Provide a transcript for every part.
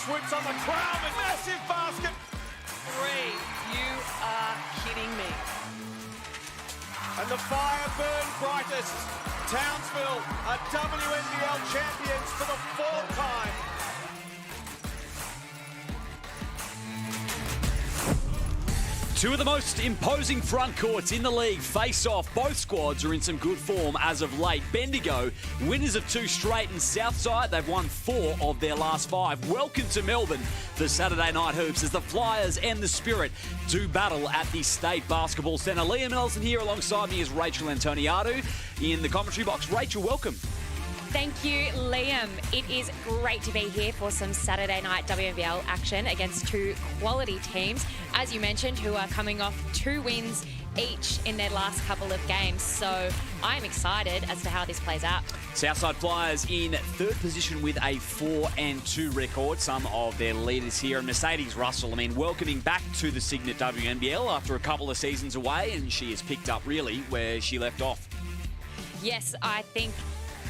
swoops on the crown with massive basket. 3. You are kidding me. And the fire burned brightest. Townsville are WNBL champions for the 4th time. Two of the most imposing front courts in the league face off. Both squads are in some good form as of late. Bendigo, winners of 2 straight, and Southside, they've won 4 of their last 5. Welcome to Melbourne for Saturday Night Hoops as the Flyers and the Spirit do battle at the State Basketball Centre. Liam Nelson here alongside me is Rachel Antoniadou in the commentary box. Rachel, welcome. Thank you, Liam. It is great to be here for some Saturday night WNBL action against 2 quality teams, as you mentioned, who are coming off 2 wins each in their last couple of games. So I'm excited as to how this plays out. Southside Flyers in 3rd position with a 4-2 record. Some of their leaders here. And Mercedes Russell, welcoming back to the Cygnett WNBL after a couple of seasons away, and she has picked up really where she left off. Yes, I think,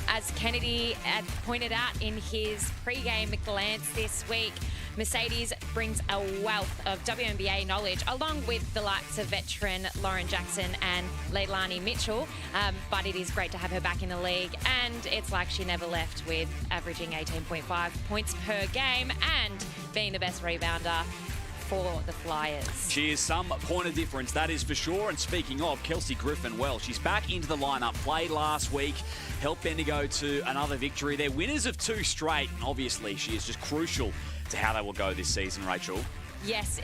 as Kennedy had pointed out in his pre-game glance this week, Mercedes brings a wealth of WNBA knowledge, along with the likes of veteran Lauren Jackson and Leilani Mitchell. But it is great to have her back in the league, and it's like she never left, with averaging 18.5 points per game and being the best rebounder for the Flyers. She is some point of difference, that is for sure. And speaking of, Kelsey Griffin, well, she's back into the lineup, played last week, helped Bendigo to another victory. They're winners of 2 straight, and obviously she is just crucial to how they will go this season, Rachel. Yes,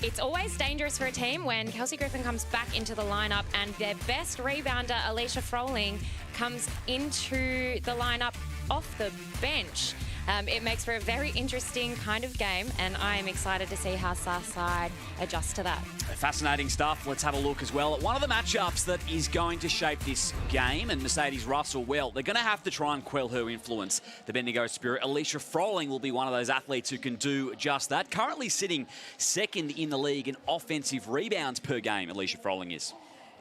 it's always dangerous for a team when Kelsey Griffin comes back into the lineup and their best rebounder, Alicia Froling, comes into the lineup off the bench. It makes for a very interesting kind of game, and I am excited to see how Southside adjusts to that. Fascinating stuff. Let's have a look as well at one of the matchups that is going to shape this game. And Mercedes Russell, well, they're going to have to try and quell her influence, the Bendigo Spirit. Alicia Froling will be one of those athletes who can do just that. Currently sitting 2nd in the league in offensive rebounds per game, Alicia Froling is.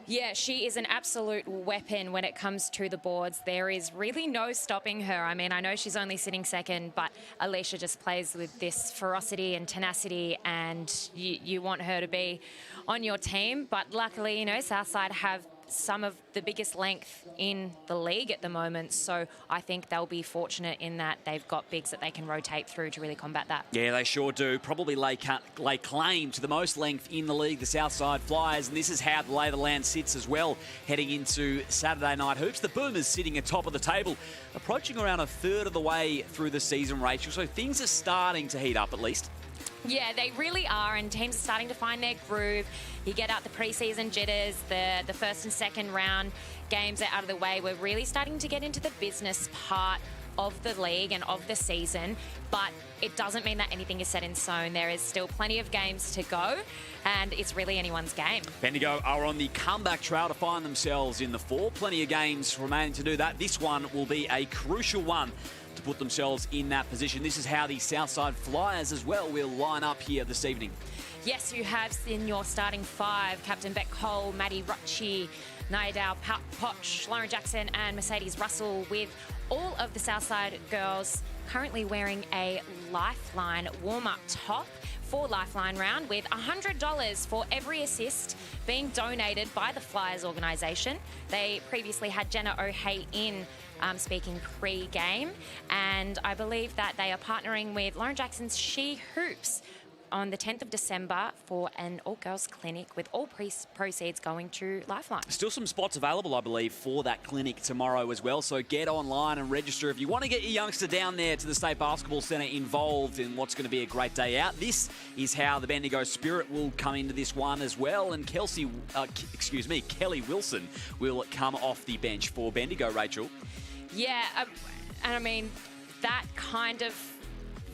Yeah, she is an absolute weapon when it comes to the boards. There is really no stopping her. I know she's only sitting 2nd, but Alicia just plays with this ferocity and tenacity, and you want her to be on your team. But luckily, Southside have some of the biggest length in the league at the moment, so I think they'll be fortunate in that they've got bigs that they can rotate through to really combat that. Yeah, they sure do. Probably lay claim to the most length in the league, the Southside Flyers, and this is how the lay of the land sits as well heading into Saturday Night Hoops. The Boomers sitting atop of the table, approaching around 1/3 of the way through the season, Rachel, so things are starting to heat up at least. Yeah, they really are, and teams are starting to find their groove. You get out the preseason jitters, the 1st and 2nd round games are out of the way. We're really starting to get into the business part of the league and of the season, but it doesn't mean that anything is set in stone. There is still plenty of games to go, and it's really anyone's game. Bendigo are on the comeback trail to find themselves in the 4. Plenty of games remaining to do that. This one will be a crucial one to put themselves in that position. This is how the Southside Flyers as well will line up here this evening. Yes, you have in your starting 5, Captain Beck Cole, Maddie Rucci, Naidal Poch, Lauren Jackson and Mercedes Russell, with all of the Southside girls currently wearing a Lifeline warm-up top for Lifeline round, with $100 for every assist being donated by the Flyers organisation. They previously had Jenna O'Hay in speaking pre-game, and I believe that they are partnering with Lauren Jackson's She Hoops on the 10th of December for an all-girls clinic, with all proceeds going to Lifeline. Still some spots available, I believe, for that clinic tomorrow as well, so get online and register if you want to get your youngster down there to the State Basketball Centre involved in what's going to be a great day out. This is how the Bendigo Spirit will come into this one as well, and Kelly Wilson will come off the bench for Bendigo, Rachel. Yeah, and that kind of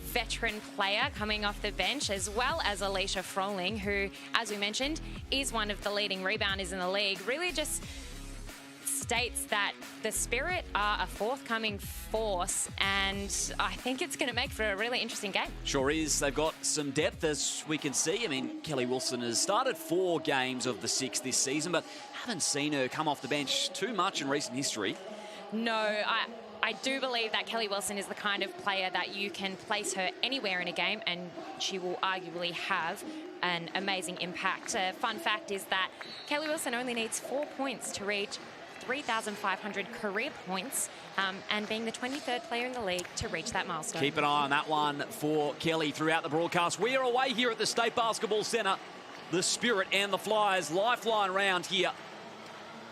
veteran player coming off the bench, as well as Alicia Froling, who, as we mentioned, is one of the leading rebounders in the league, really just states that the Spirit are a forthcoming force, and I think it's going to make for a really interesting game. Sure is. They've got some depth, as we can see. Kelly Wilson has started 4 games of the 6 this season, but haven't seen her come off the bench too much in recent history. No, I do believe that Kelly Wilson is the kind of player that you can place her anywhere in a game and she will arguably have an amazing impact. Fun fact is that Kelly Wilson only needs 4 points to reach 3,500 career points and being the 23rd player in the league to reach that milestone. Keep an eye on that one for Kelly throughout the broadcast. We are away here at the State Basketball Centre. The Spirit and the Flyers lifeline round here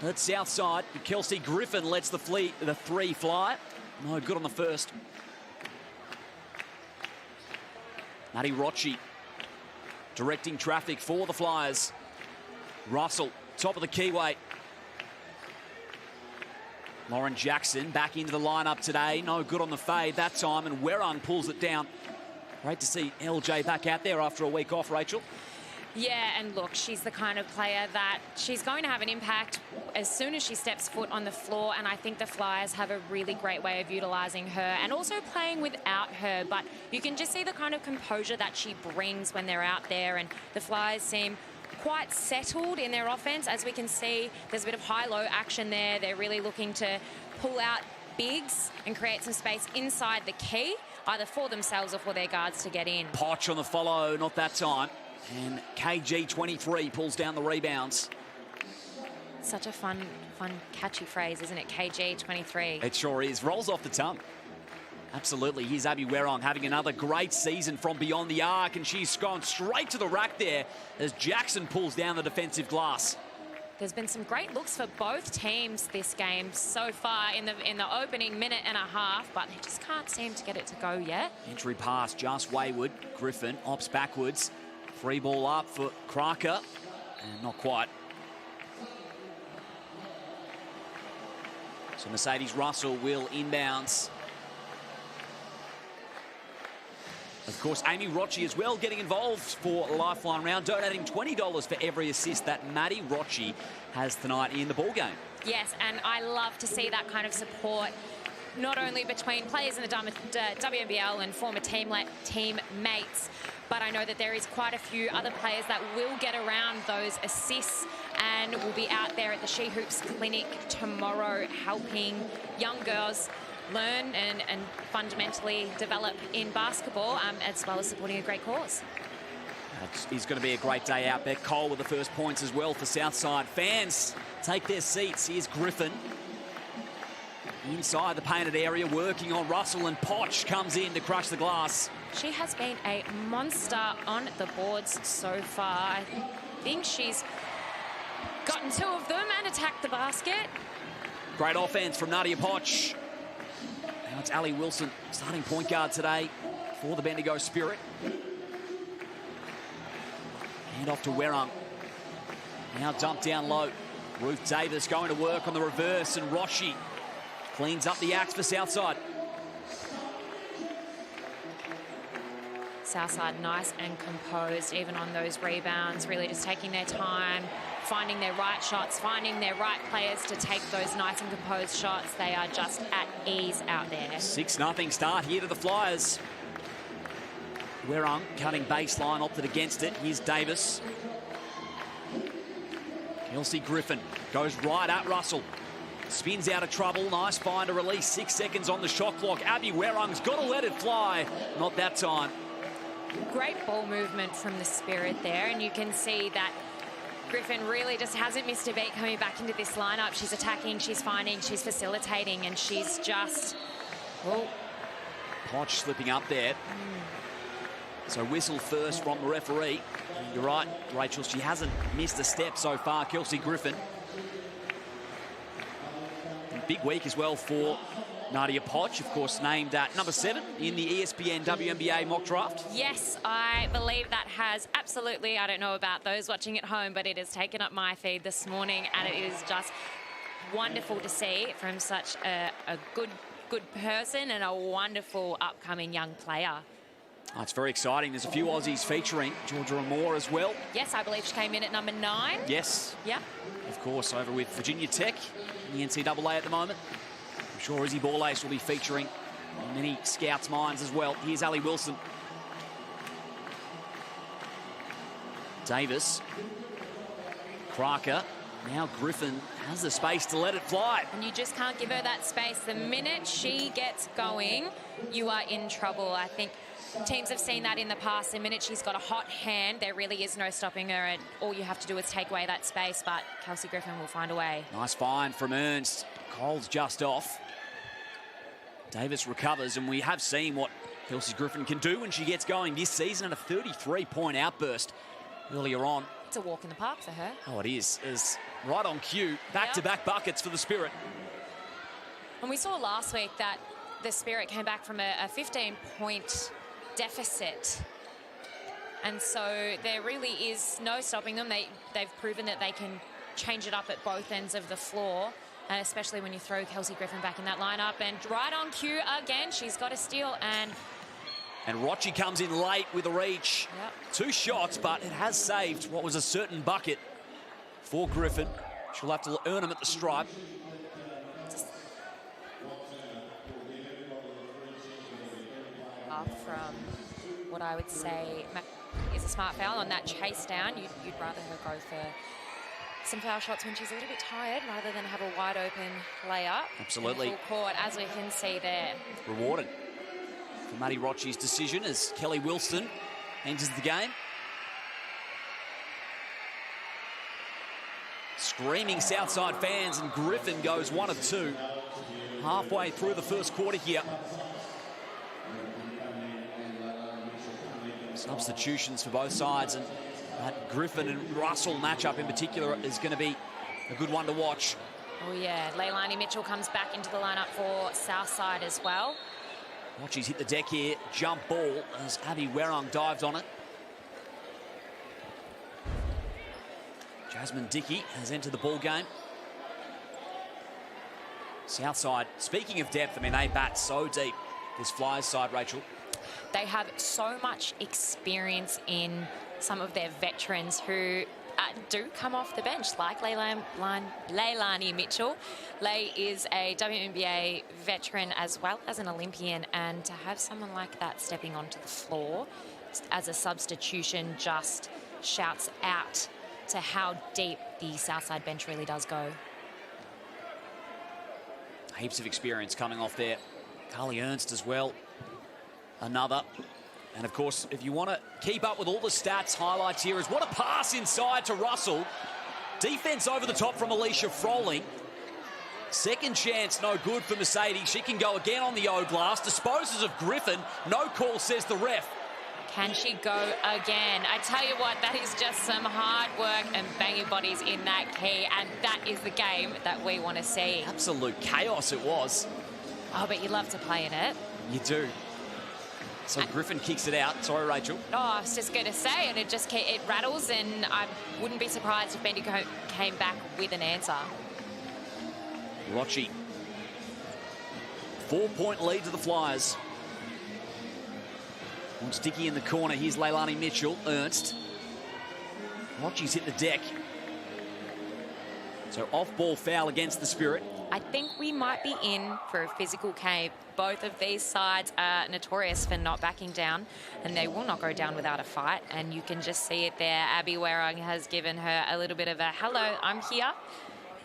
at Southside. Kelsey Griffin lets the three fly. No good on the first. Maddie Rocci directing traffic for the Flyers. Russell, top of the keyway. Lauren Jackson back into the lineup today. No good on the fade that time, and Werung pulls it down. Great to see LJ back out there after a week off, Rachel. Yeah, and look, she's the kind of player that she's going to have an impact as soon as she steps foot on the floor, and I think the Flyers have a really great way of utilising her and also playing without her, but you can just see the kind of composure that she brings when they're out there, and the Flyers seem quite settled in their offense. As we can see, there's a bit of high-low action there. They're really looking to pull out bigs and create some space inside the key, either for themselves or for their guards to get in. Potch on the follow, not that time. And KG23 pulls down the rebounds. Such a fun, catchy phrase, isn't it? KG23. It sure is. Rolls off the tongue. Absolutely. Here's Abby Werung having another great season from beyond the arc, and she's gone straight to the rack there as Jackson pulls down the defensive glass. There's been some great looks for both teams this game so far in the opening minute and a half, but they just can't seem to get it to go yet. Entry pass just wayward. Griffin opts backwards. Free ball up for Kraker, and not quite. So Mercedes Russell will inbounds. Of course, Amy Rocci as well getting involved for a lifeline round, donating $20 for every assist that Maddie Rocci has tonight in the ball game. Yes, and I love to see that kind of support, not only between players in the WNBL and former teammates, but I know that there is quite a few other players that will get around those assists and will be out there at the She Hoops Clinic tomorrow helping young girls learn and fundamentally develop in basketball, as well as supporting a great cause. It's going to be a great day out there. Cole with the first points as well for Southside. Fans take their seats. Here's Griffin. Inside the painted area, working on Russell, and Potch comes in to crush the glass. She has been a monster on the boards so far. I think she's gotten 2 of them and attacked the basket. Great offense from Nadia Potch. Now it's Ali Wilson, starting point guard today for the Bendigo Spirit. Hand off to Werung. Now dumped down low. Ruth Davis going to work on the reverse, and Rocci cleans up the axe for Southside. Southside nice and composed, even on those rebounds, really just taking their time, finding their right shots, finding their right players to take those nice and composed shots. They are just at ease out there. 6-0 start here to the Flyers. Werung cutting baseline, opted against it. Here's Davis. Kelsey Griffin goes right at Russell. Spins out of trouble. Nice find to release. 6 seconds on the shot clock. Abby Werung's got to let it fly. Not that time. Great ball movement from the Spirit there, and you can see that Griffin really just hasn't missed a beat coming back into this lineup. She's attacking, she's finding, she's facilitating, and she's just... Oh. Potch slipping up there. So whistle first from the referee. You're right, Rachel, she hasn't missed a step so far, Kelsey Griffin. Big week as well for Nadia Potch, of course, named at number 7 in the ESPN WNBA mock draft. Yes, I believe that has absolutely, I don't know about those watching at home, but it has taken up my feed this morning, and it is just wonderful to see from such a good person and a wonderful upcoming young player. Oh, it's very exciting. There's a few Aussies featuring. Georgia Amore as well. Yes, I believe she came in at number 9. Yes. Yep. Of course, over with Virginia Tech in the NCAA at the moment. I'm sure Izzy Borlace will be featuring in many scouts' minds as well. Here's Ali Wilson. Davis. Kraker Now Griffin has the space to let it fly. And you just can't give her that space. The minute she gets going, you are in trouble. I think teams have seen that in the past. The minute she's got a hot hand, there really is no stopping her, and all you have to do is take away that space, but Kelsey Griffin will find a way. Nice find from Ernst. Cole's just off. Davis recovers, and we have seen what Kelsey Griffin can do when she gets going this season in a 33-point outburst earlier on. It's a walk in the park for her. Oh, it is. It's right on cue. Back-to-back buckets for the Spirit. And we saw last week that the Spirit came back from a 15-point deficit. And so there really is no stopping them. They've proven that they can change it up at both ends of the floor, and especially when you throw Kelsey Griffin back in that lineup. And right on cue again, she's got a steal. And Rocci comes in late with a reach. Yep. 2 shots, but it has saved what was a certain bucket for Griffin. She'll have to earn them at the stripe. From what I would say is a smart foul on that chase down. You'd rather her go for some foul shots when she's a little bit tired rather than have a wide open layup. Absolutely. In full court, as we can see there. Rewarded for Maddie Rocci's decision as Kelly Wilson enters the game. Screaming Southside fans, and Griffin goes 1 of 2 halfway through the first quarter here. Substitutions for both sides, and that Griffin and Russell matchup in particular is going to be a good one to watch. Oh yeah, Leilani Mitchell comes back into the lineup for Southside as well. Rocci's hit the deck here, jump ball as Abby Werung dived on it. Jasmine Dickey has entered the ball game. Southside, speaking of depth, I mean, they bat so deep, this Flyers side, Rachel. They have so much experience in some of their veterans who do come off the bench, like Leilani Mitchell. Lei is a WNBA veteran as well as an Olympian, and to have someone like that stepping onto the floor as a substitution just shouts out to how deep the Southside bench really does go. Heaps of experience coming off there. Carly Ernst as well. Another. And of course, if you want to keep up with all the stats, highlights here is what a pass inside to Russell. Defense over the top from Alicia Froling. Second chance, no good for Mercedes. She can go again on the O-glass. Disposes of Griffin. No call, says the ref. Can she go again? I tell you what, that is just some hard work and banging bodies in that key, and that is the game that we want to see. Absolute chaos it was. Oh, but you love to play in it. You do. So Griffin kicks it out. Sorry, Rachel. Oh, I was just going to say, and it rattles, and I wouldn't be surprised if Bendigo came back with an answer. Rocci. 4-point lead to the Flyers. Wants Dickey in the corner. Here's Leilani Mitchell. Ernst. Rocci's hit the deck. So off-ball foul against the Spirit. I think we might be in for a physical game. Both of these sides are notorious for not backing down, and they will not go down without a fight. And you can just see it there. Abby Werung has given her a little bit of a hello, I'm here,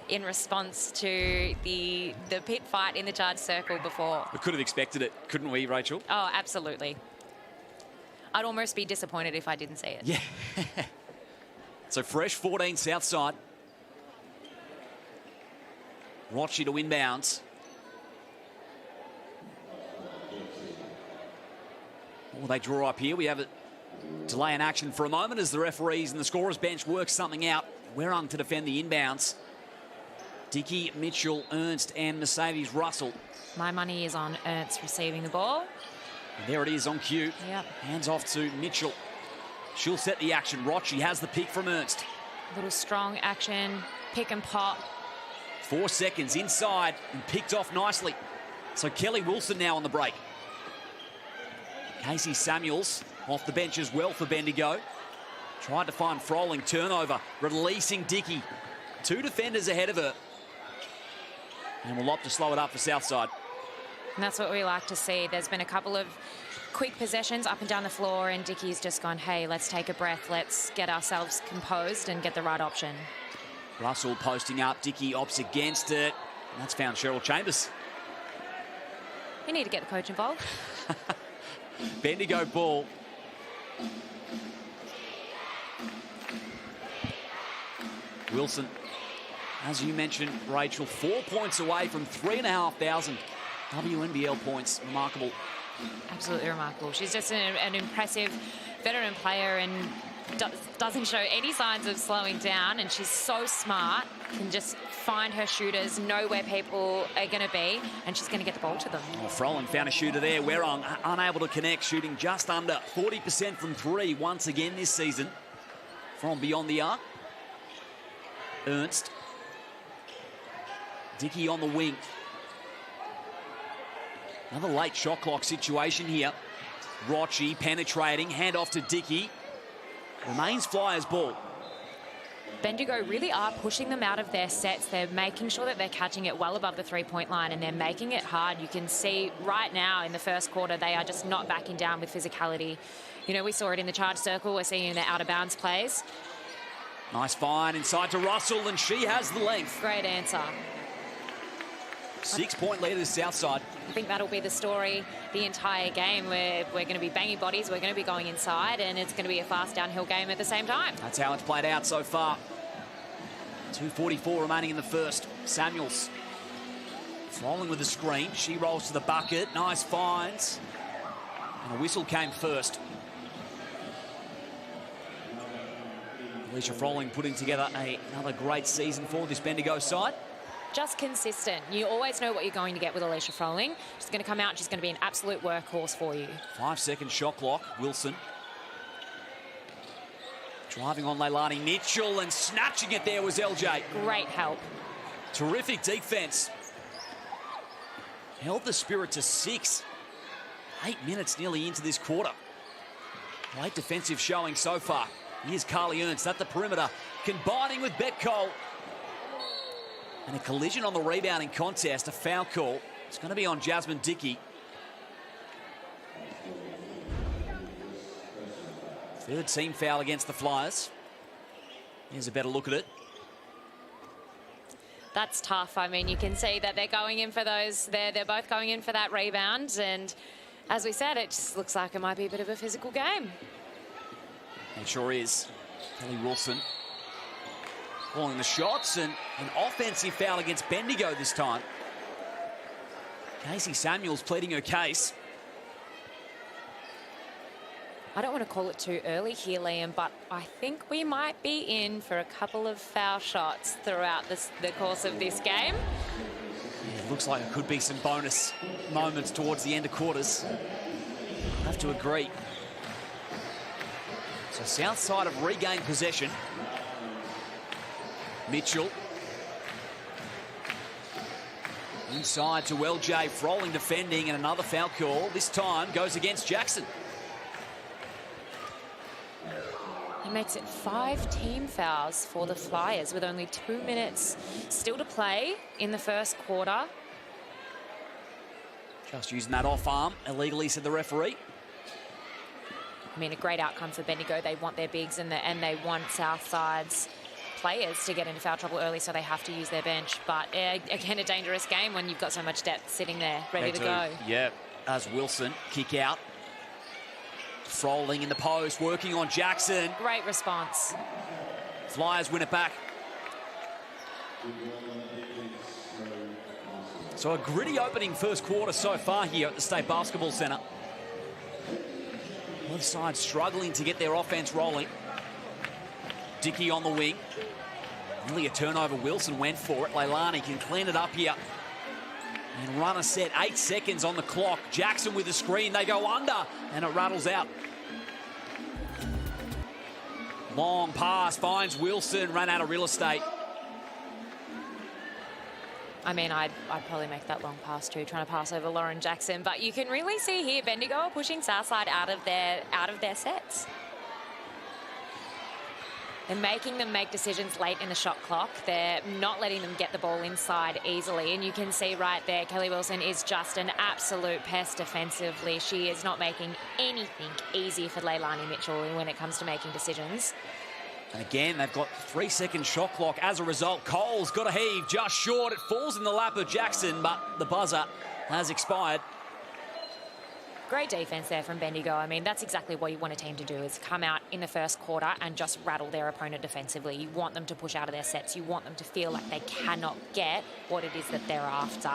in response to the pit fight in the charge circle before. We could have expected it, couldn't we, Rachel? Oh, absolutely. I'd almost be disappointed if I didn't see it. Yeah. So fresh 14 Southside. Rocci to inbounds. Oh, they draw up here. We have a delay in action for a moment as the referees and the scorer's bench work something out. Werung to defend the inbounds. Dickey, Mitchell, Ernst and Mercedes Russell. My money is on Ernst receiving the ball. And there it is on cue. Yep. Hands off to Mitchell. She'll set the action. Rocci has the pick from Ernst. A little strong action, pick and pop. 4 seconds inside and picked off nicely. So Kelly Wilson now on the break. Casey Samuels off the bench as well for Bendigo. Tried to find Froling, turnover, releasing Dickey. 2 defenders ahead of her. And will opt to slow it up for Southside. And that's what we like to see. There's been a couple of quick possessions up and down the floor, and Dickey's just gone, hey, let's take a breath. Let's get ourselves composed and get the right option. Russell posting up. Dickey opts against it. And that's found Cheryl Chambers. You need to get the coach involved. Bendigo ball. Wilson, as you mentioned, Rachel, 4 points away from 3,500 WNBL points. Remarkable. Absolutely remarkable. She's just an impressive veteran player and doesn't show any signs of slowing down, and she's so smart, can just find her shooters, know where people are going to be, and she's going to get the ball to them. Oh, Froland found a shooter there. Werong unable to connect, shooting just under 40% from three once again this season from beyond the arc. Ernst. Dickey on the wing. Another late shot clock situation here. Rochi penetrating, hand off to Dickey. Remains Flyers ball. Bendigo really are pushing them out of their sets. They're making sure that they're catching it well above the three-point line, and they're making it hard. You can see right now in the first quarter, they are just not backing down with physicality. You know, we saw it in the charge circle. We're seeing it in the out-of-bounds plays. Nice find inside to Russell, and she has the length. Great answer. 6-point lead to the Southside. I think that'll be the story the entire game. We're going to be banging bodies, we're going to be going inside, and it's going to be a fast downhill game at the same time. That's how it's played out so far. 2:44 remaining in the first. Samuels rolling with the screen. She rolls to the bucket. Nice finds. And a whistle came first. Alicia Froling putting together another great season for this Bendigo side. Just consistent. You always know what you're going to get with Alicia Froling. She's going to come out, she's going to be an absolute workhorse for you. 5-second shot clock. Wilson. Driving on Leilani Mitchell, and snatching it there was LJ. Great help. Terrific defense. Held the Spirit to 6. 8 minutes nearly into this quarter. Great defensive showing so far. Here's Carly Ernst at the perimeter, combining with Beck Cole. And a collision on the rebounding contest, a foul call. It's going to be on Jasmine Dickey. Third team foul against the Flyers. Here's a better look at it. That's tough. I mean, you can see that they're going in for those. They're both going in for that rebound. And as we said, it just looks like it might be a bit of a physical game. It sure is. Kelly Wilson calling the shots, and an offensive foul against Bendigo this time. Casey Samuels pleading her case. I don't want to call it too early here, Liam, but I think we might be in for a couple of foul shots throughout the course of this game. Yeah, it looks like it could be some bonus moments towards the end of quarters. I have to agree. So Southside have regained possession. Mitchell. Inside to LJ, Froling defending, and another foul call. This time goes against Jackson. He makes it 5 team fouls for the Flyers with only 2 minutes still to play in the first quarter. Just using that off arm illegally, said the referee. I mean, a great outcome for Bendigo. They want their bigs and they want Southside's players to get into foul trouble early, so they have to use their bench. But again, a dangerous game when you've got so much depth sitting there ready to go. Yeah, as Wilson kick out. Froling in the post, working on Jackson. Great response. Flyers win it back. So a gritty opening first quarter so far here at the State Basketball Centre. Both sides struggling to get their offense rolling. Dickey on the wing. Nearly a turnover. Wilson went for it. Leilani can clean it up here. And run a set. 8 seconds on the clock. Jackson with the screen. They go under, and it rattles out. Long pass finds Wilson. Ran out of real estate. I mean, I'd probably make that long pass too, trying to pass over Lauren Jackson. But you can really see here, Bendigo are pushing Southside out of their sets. They're making them make decisions late in the shot clock. They're not letting them get the ball inside easily. And you can see right there, Kelly Wilson is just an absolute pest defensively. She is not making anything easy for Leilani Mitchell when it comes to making decisions. And again, they've got 3-second shot clock. As a result, Cole's got a heave just short. It falls in the lap of Jackson, but the buzzer has expired. Great defense there from Bendigo. I mean, that's exactly what you want a team to do, is come out in the first quarter and just rattle their opponent defensively. You want them to push out of their sets. You want them to feel like they cannot get what it is that they're after.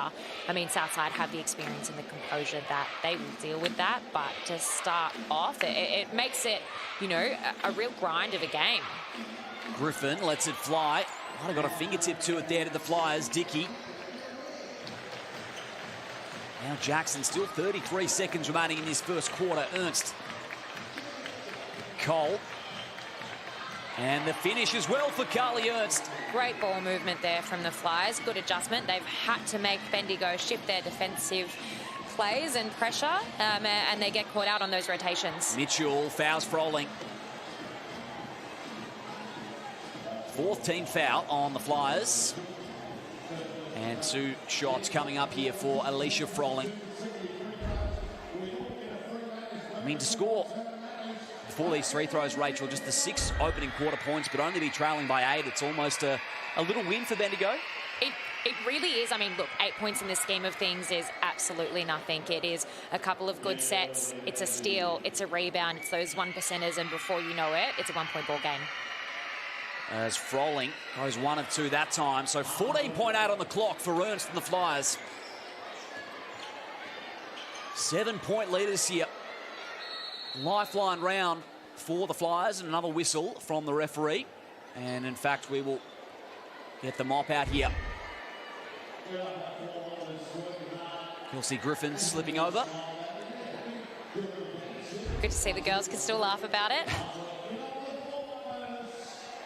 I mean, Southside have the experience and the composure that they will deal with that, but to start off, it makes it, you know, a real grind of a game. Griffin lets it fly. Might have got a fingertip to it there to the Flyers. Dickey. Now Jackson, still 33 seconds remaining in this first quarter. Ernst. Cole. And the finish as well for Carly Ernst. Great ball movement there from the Flyers. Good adjustment. They've had to make Bendigo shift their defensive plays and pressure, and they get caught out on those rotations. Mitchell fouls Froling. Fourth team foul on the Flyers. And 2 shots coming up here for Alicia Froling. I mean, to score before these free throws, Rachel, just the 6 opening quarter points, but only be trailing by 8. It's almost a little win for Bendigo. It really is. I mean, look, 8 points in the scheme of things is absolutely nothing. It is a couple of good sets. It's a steal. It's a rebound. It's those 1%ers, and before you know it, it's a 1-point ball game. As Froling goes 1 of 2 that time. So 14.8 on the clock for Ernst and the Flyers. 7-point leaders here. Lifeline round for the Flyers, and another whistle from the referee. And in fact, we will get the mop out here. Kelsey Griffin slipping over. Good to see the girls can still laugh about it.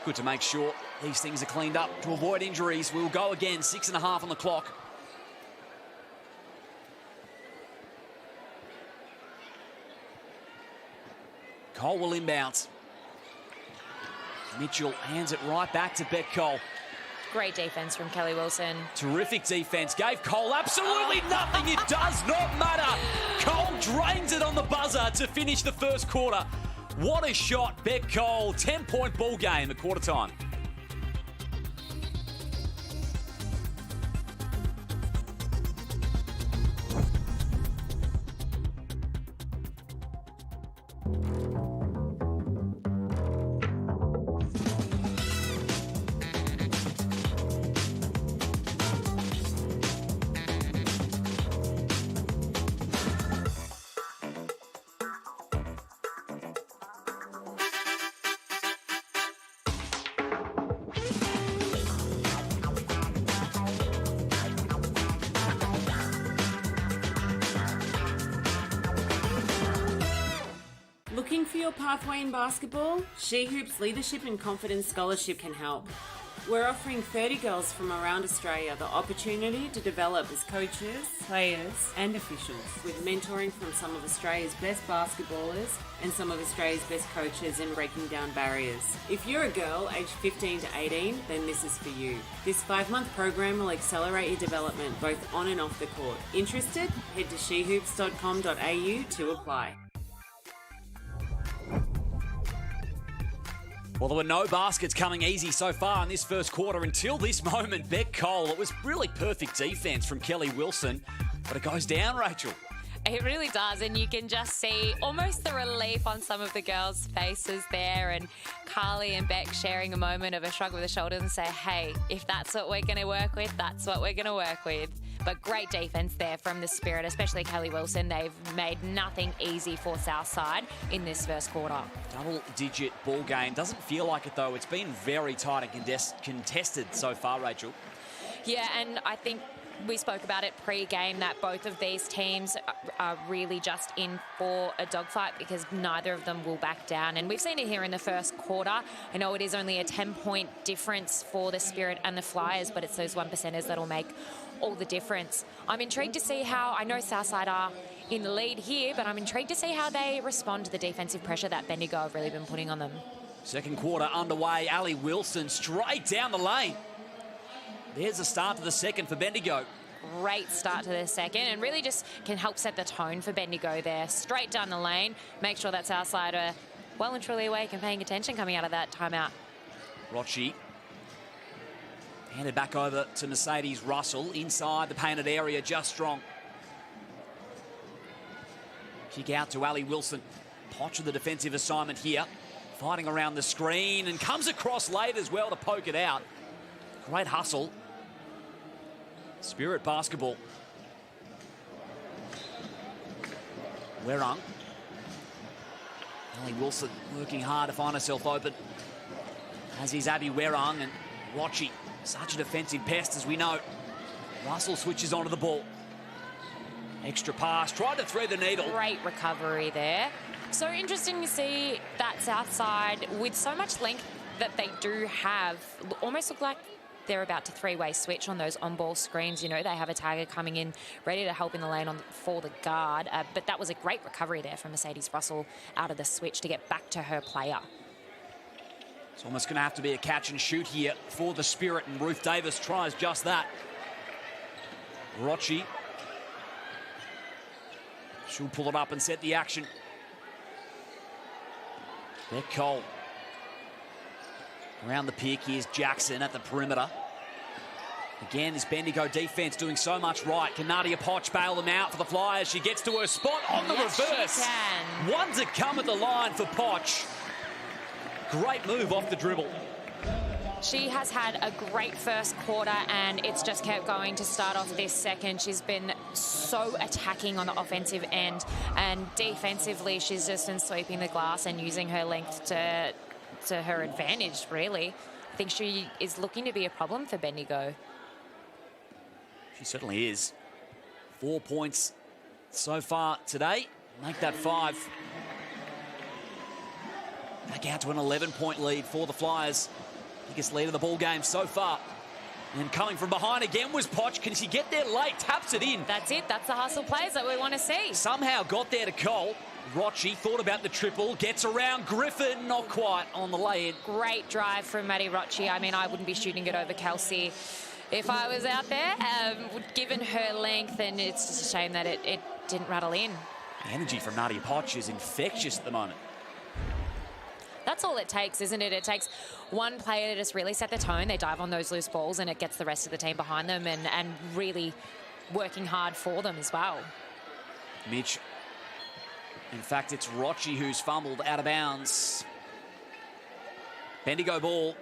Good to make sure these things are cleaned up to avoid injuries. We'll go again, 6.5 on the clock. Cole will inbound. Mitchell hands it right back to Beck Cole. Great defense from Kelly Wilson. Terrific defense. Gave Cole absolutely nothing. It does not matter. Cole drains it on the buzzer to finish the first quarter. What a shot, Beck Cole. 10-point ball game at quarter time. Looking for your pathway in basketball? She Hoops Leadership and Confidence Scholarship can help. We're offering 30 girls from around Australia the opportunity to develop as coaches, players and officials, with mentoring from some of Australia's best basketballers and some of Australia's best coaches in breaking down barriers. If you're a girl aged 15 to 18, then this is for you. This 5-month program will accelerate your development both on and off the court. Interested? Head to shehoops.com.au to apply. Well, there were no baskets coming easy so far in this first quarter until this moment. Beck Cole, it was really perfect defense from Kelly Wilson, but it goes down, Rachel. It really does, and you can just see almost the relief on some of the girls' faces there, and Carly and Beck sharing a moment of a shrug of the shoulders and say, hey, if that's what we're going to work with, that's what we're going to work with. But great defense there from the Spirit, especially Kelly Wilson. They've made nothing easy for Southside in this first quarter. Double-digit ball game. Doesn't feel like it, though. It's been very tight and contested so far, Rachel. Yeah, and I think we spoke about it pre-game that both of these teams are really just in for a dogfight because neither of them will back down. And we've seen it here in the first quarter. I know it is only a 10-point difference for the Spirit and the Flyers, but it's those 1%ers that'll make all the difference. I'm intrigued to see how, I know Southside are in the lead here, but I'm intrigued to see how they respond to the defensive pressure that Bendigo have really been putting on them. Second quarter underway. Ali Wilson straight down the lane. There's the start to the second for Bendigo. Great start to the second and really just can help set the tone for Bendigo there. Straight down the lane. Make sure that Southside are well and truly awake and paying attention coming out of that timeout. Rochi. Handed back over to Mercedes Russell inside the painted area, just strong. Kick out to Ali Wilson. Potch with the defensive assignment here. Fighting around the screen and comes across late as well to poke it out. Great hustle. Spirit basketball. Werung. Ali Wilson working hard to find herself open. As is Abby Werung, and Rochi, such a defensive pest as we know. Russell switches onto the ball. Extra pass, tried to thread the needle. Great recovery there. So interesting to see that Southside, with so much length that they do have, almost look like they're about to three-way switch on those on-ball screens. You know, they have a tagger coming in, ready to help in the lane for the guard. But that was a great recovery there from Mercedes Russell out of the switch to get back to her player. It's almost going to have to be a catch and shoot here for the Spirit, and Ruth Davis tries just that. Rochi. She'll pull it up and set the action. Beck Cole. Around the pick, here's Jackson at the perimeter. Again, this Bendigo defense doing so much right. Can Nadia Potch bail them out for the Flyers? She gets to her spot on the reverse. She can. One to come at the line for Potch. Great move off the dribble. She has had a great first quarter, and it's just kept going to start off this second. She's been so attacking on the offensive end, and defensively she's just been sweeping the glass and using her length to her advantage, really. I think she is looking to be a problem for Bendigo. She certainly is. 4 points so far today. Make that 5. Back out to an 11-point lead for the Flyers. Biggest lead of the ball game so far. And coming from behind again was Potch. Can she get there late? Taps it in. That's it. That's the hustle plays that we want to see. Somehow got there to Cole. Rochi thought about the triple. Gets around Griffin. Not quite on the lay-in. Great drive from Maddie Rochi. I mean, I wouldn't be shooting it over Kelsey if I was out there, given her length. And it's just a shame that it didn't rattle in. The energy from Nadia Potch is infectious at the moment. That's all it takes, isn't it? It takes one player to just really set the tone. They dive on those loose balls, and it gets the rest of the team behind them and really working hard for them as well. Mitch. In fact, it's Rochi who's fumbled out of bounds. Bendigo ball.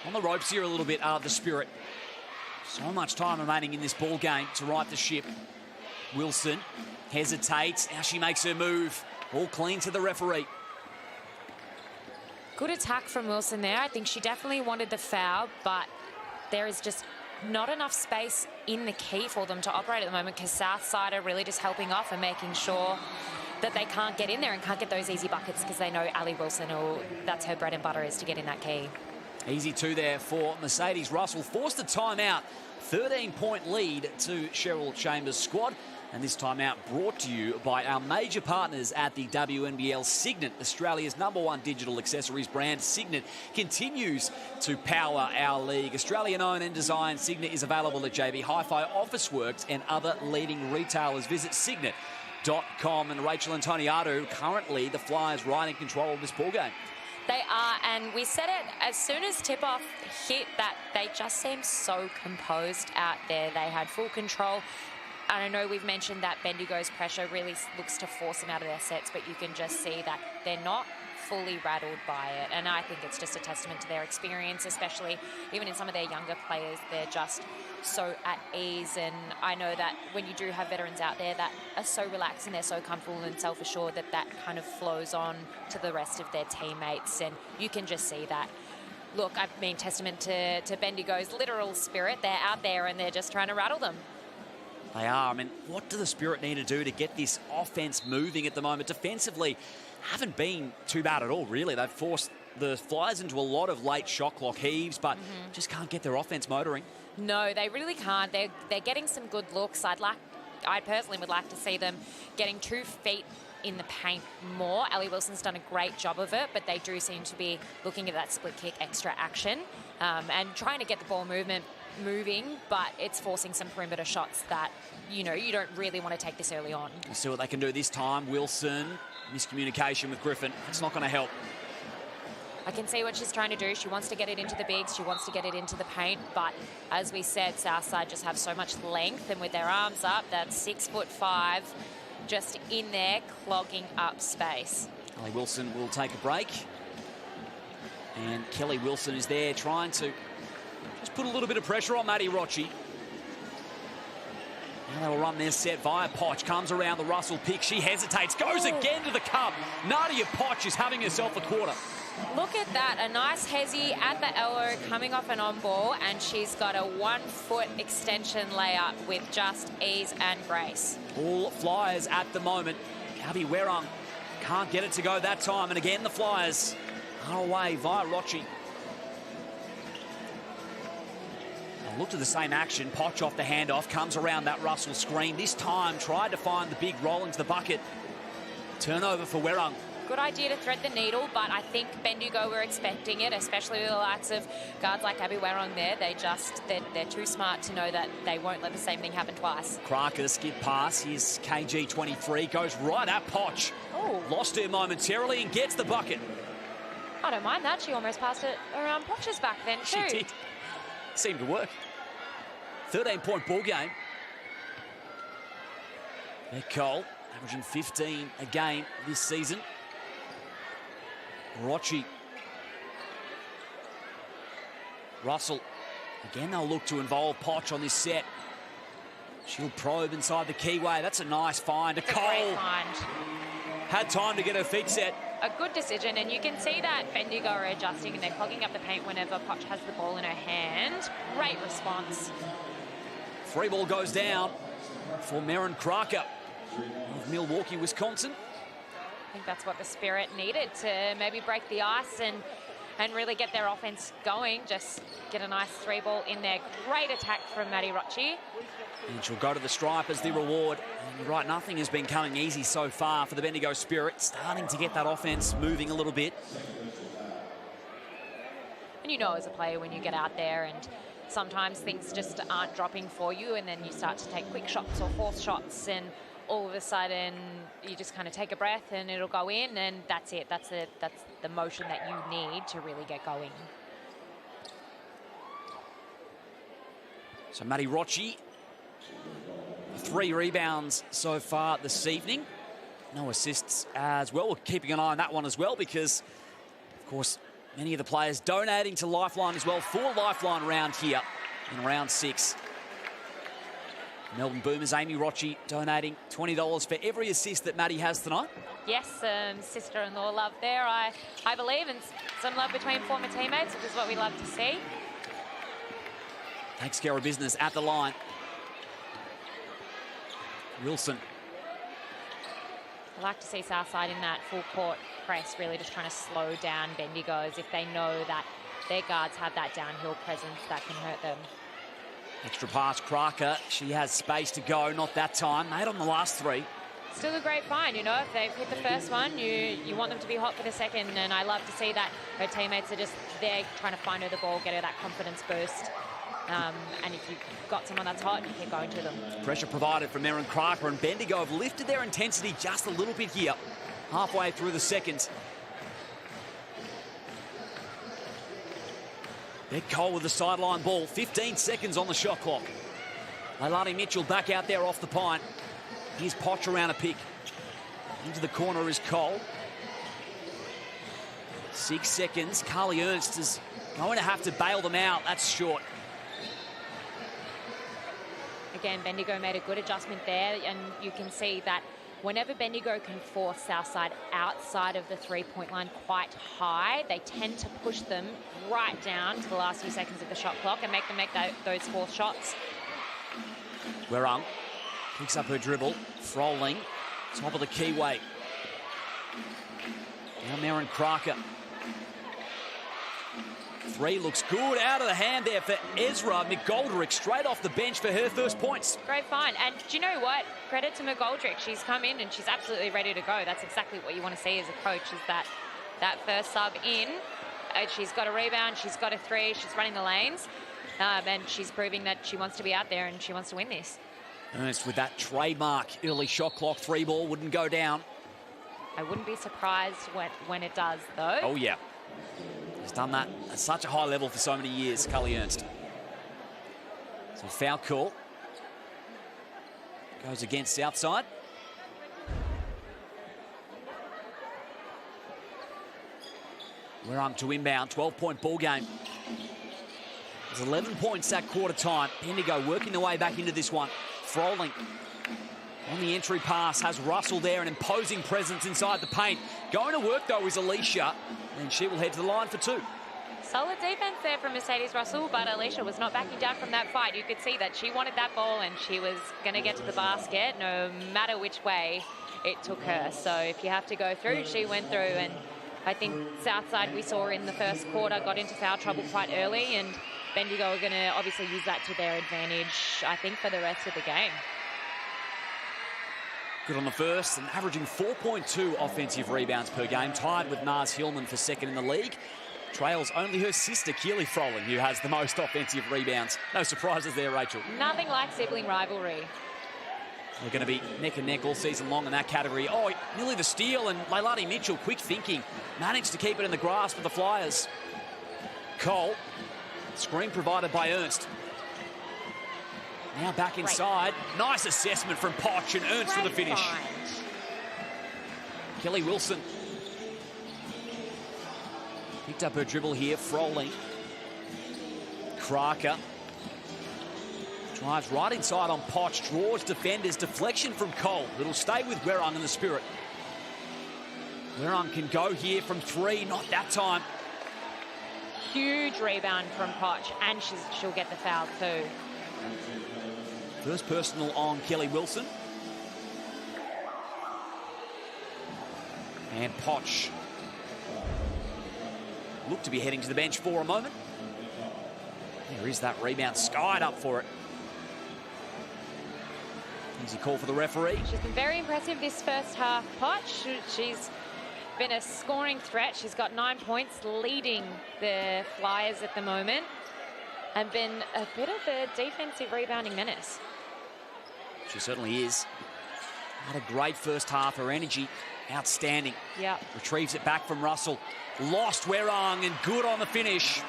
On the ropes here a little bit are the Spirit. So much time remaining in this ball game to right the ship. Wilson hesitates. Now she makes her move. All clean to the referee. Good attack from Wilson there. I think she definitely wanted the foul, but there is just not enough space in the key for them to operate at the moment, because Southside are really just helping off and making sure that they can't get in there and can't get those easy buckets, because they know Ali Wilson, that's her bread and butter, is to get in that key. Easy 2 there for Mercedes Russell. Forced a timeout. 13-point lead to Cheryl Chambers' squad. And this timeout brought to you by our major partners at the WNBL. Cygnett, Australia's #1 digital accessories brand. Cygnett continues to power our league. Australian-owned and designed, Cygnett is available at JB Hi-Fi, Officeworks and other leading retailers. Visit cygnett.com. And Rachel Antoniadou, currently the Flyers right in control of this ballgame. They are, and we said it as soon as tip-off hit that they just seemed so composed out there. They had full control. I know we've mentioned that Bendigo's pressure really looks to force them out of their sets, but you can just see that they're not fully rattled by it. And I think it's just a testament to their experience, especially even in some of their younger players. They're just so at ease. And I know that when you do have veterans out there that are so relaxed and they're so comfortable and self-assured, that kind of flows on to the rest of their teammates. And you can just see that. Look, I mean, testament to Bendigo's literal spirit. They're out there and they're just trying to rattle them. They are. I mean, what do the Spirit need to do to get this offense moving at the moment? Defensively, haven't been too bad at all, really. They've forced the Flyers into a lot of late shot clock heaves, but just can't get their offense motoring. No, they really can't. They're getting some good looks. I personally would like to see them getting 2 feet in the paint more. Ali Wilson's done a great job of it, but they do seem to be looking at that split kick extra action and trying to get the ball moving, but it's forcing some perimeter shots that, you know, you don't really want to take this early on. We'll see what they can do this time. Wilson, miscommunication with Griffin. It's not going to help. I can see what she's trying to do. She wants to get it into the bigs. She wants to get it into the paint. But as we said, Southside just have so much length. And with their arms up, that's 6'5", just in there, clogging up space. Kelly Wilson will take a break. And Kelly Wilson is there trying to just put a little bit of pressure on Maddie Rocci. Now they'll run their set via Potch. Comes around the Russell pick. She hesitates. Goes again to the cup. Nadia Potch is having herself a quarter. Look at that. A nice hezzy at the elbow coming off an on-ball. And she's got a 1-foot extension layup with just ease and grace. All Flyers at the moment. Gabby Werung can't get it to go that time. And again, the Flyers are away via Rocci. Looked at the same action. Potch off the handoff, comes around that Russell screen. This time tried to find the big roll into the bucket. Turnover for Werung. Good idea to thread the needle, but I think Bendigo were expecting it, especially with the likes of guards like Abby Werung there. They're too smart to know that they won't let the same thing happen twice. Kraker skip pass. Here's KG23. Goes right at Potch. Oh. Lost her momentarily and gets the bucket. I don't mind that. She almost passed it around Potch's back then too. She did. Seemed to work. 13-point ball game. Beck Cole averaging 15 a game this season. Rocci. Russell. Again, they'll look to involve Potch on this set. She'll probe inside the keyway. That's a nice find. It's Cole. a great find. Had time to get her feet set. A good decision, and you can see that Bendigo are adjusting and they're clogging up the paint whenever Potch has the ball in her hand. Great response. Free ball goes down for Merrin Kraker of Milwaukee, Wisconsin. I think that's what the Spirit needed to maybe break the ice and really get their offense going. Just get a nice 3-ball in there. Great attack from Maddie Rocci. And she'll go to the stripe as the reward. And you're right, nothing has been coming easy so far for the Bendigo Spirit. Starting to get that offense moving a little bit. And you know as a player when you get out there and sometimes things just aren't dropping for you, and then you start to take quick shots or force shots, and all of a sudden you just kind of take a breath and it'll go in, and that's it. That's the motion that you need to really get going. So Maddie Rocci, 3 rebounds so far this evening. No assists as well. We're keeping an eye on that one as well because, of course, many of the players donating to Lifeline as well. 4 Lifeline round here in round 6. Melbourne Boomers, Amy Rocci donating $20 for every assist that Maddie has tonight. Yes, sister-in-law love there, I believe, and some love between former teammates, which is what we love to see. Takes care of business at the line. Wilson. I like to see Southside in that full court press, really just trying to slow down Bendigo's if they know that their guards have that downhill presence that can hurt them. Extra pass, Kraker. She has space to go, not that time. Made on the last 3. Still a great find, you know, if they've hit the first one, you want them to be hot for the second, and I love to see that her teammates are just there trying to find her the ball, get her that confidence boost. And if you've got someone that's hot, you keep going to them. Pressure provided from Merrin Kraker, and Bendigo have lifted their intensity just a little bit here, halfway through the second. Beck Cole with the sideline ball, 15 seconds on the shot clock. Leilani Mitchell back out there off the pint. Here's Potch around a pick. Into the corner is Cole. 6 seconds. Carly Ernst is going to have to bail them out. That's short. Again, Bendigo made a good adjustment there, and you can see that whenever Bendigo can force Southside outside of the 3-point line quite high, they tend to push them right down to the last few seconds of the shot clock and make them make those fourth shots. Werung picks up her dribble. Froling, top of the keyway. Now Merrin Kraker. 3 looks good out of the hand there for Ezra McGoldrick, straight off the bench for her first points. Great find. And do you know what? Credit to McGoldrick. She's come in and she's absolutely ready to go. That's exactly what you want to see as a coach, is that first sub in. She's got a rebound, she's got a 3, she's running the lanes, and she's proving that she wants to be out there and she wants to win this. Ernst with that trademark early shot clock 3-ball, wouldn't go down. I wouldn't be surprised when it does, though. Oh, yeah. He's done that at such a high level for so many years, Cully Ernst. So foul call. Goes against Southside. Werrung to inbound, 12-point ball game. There's 11 points that quarter time. Bendigo working their way back into this one. Froling on the entry pass, has Russell there, an imposing presence inside the paint. Going to work, though, is Alicia, and she will head to the line for two. Solid defense there from Mercedes Russell, but Alicia was not backing down from that fight. You could see that she wanted that ball and she was going to get to the basket no matter which way it took her. So if you have to go through, she went through, and I think Southside, we saw in the first quarter, got into foul trouble quite early, and Bendigo are going to obviously use that to their advantage, I think, for the rest of the game. Good on the first, and averaging 4.2 offensive rebounds per game, tied with Naz Hillman for second in the league. Trails only her sister, Keely Froling, who has the most offensive rebounds. No surprises there, Rachel. Nothing like sibling rivalry. They're going to be neck and neck all season long in that category. Oh, nearly the steal, and Leilani Mitchell, quick thinking, managed to keep it in the grasp of the Flyers. Cole, screen provided by Ernst. Now back inside. Nice assessment from Potch, and Ernst for the finish. Find. Kelly Wilson picked up her dribble here. Froling. Kraker drives right inside on Potch, draws defenders, deflection from Cole. It'll stay with Werrung in the spirit. Werrung can go here from three, not that time. Huge rebound from Potch, and she'll get the foul too. First personal on Kelly Wilson. And Potch looked to be heading to the bench for a moment. There is that rebound, skied up for it. Easy call for the referee. She's been very impressive this first half, Potch. She's been a scoring threat. She's got 9 points, leading the Flyers at the moment, and been a bit of a defensive rebounding menace. She certainly is. Had a great first half. Her energy, outstanding. Yeah. Retrieves it back from Russell. Lost Werrung, and good on the finish.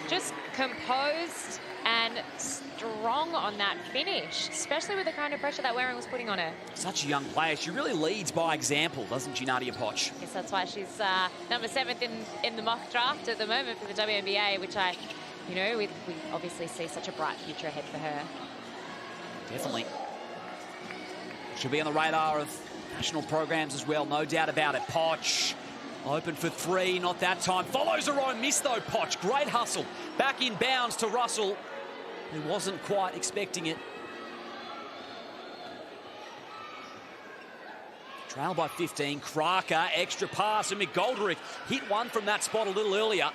Just composed and strong on that finish, especially with the kind of pressure that Werrung was putting on her. Such a young player. She really leads by example, doesn't she, Nadia Potch? Yes, that's why she's number 7th in the mock draft at the moment for the WNBA, which we obviously see such a bright future ahead for her. Definitely. She'll be on the radar of national programs as well, no doubt about it. Potch open for three, not that time. Follows her own miss though, Potch. Great hustle. Back in bounds to Russell, who wasn't quite expecting it. Trail by 15. Kraker, extra pass, and McGoldrick hit one from that spot a little earlier.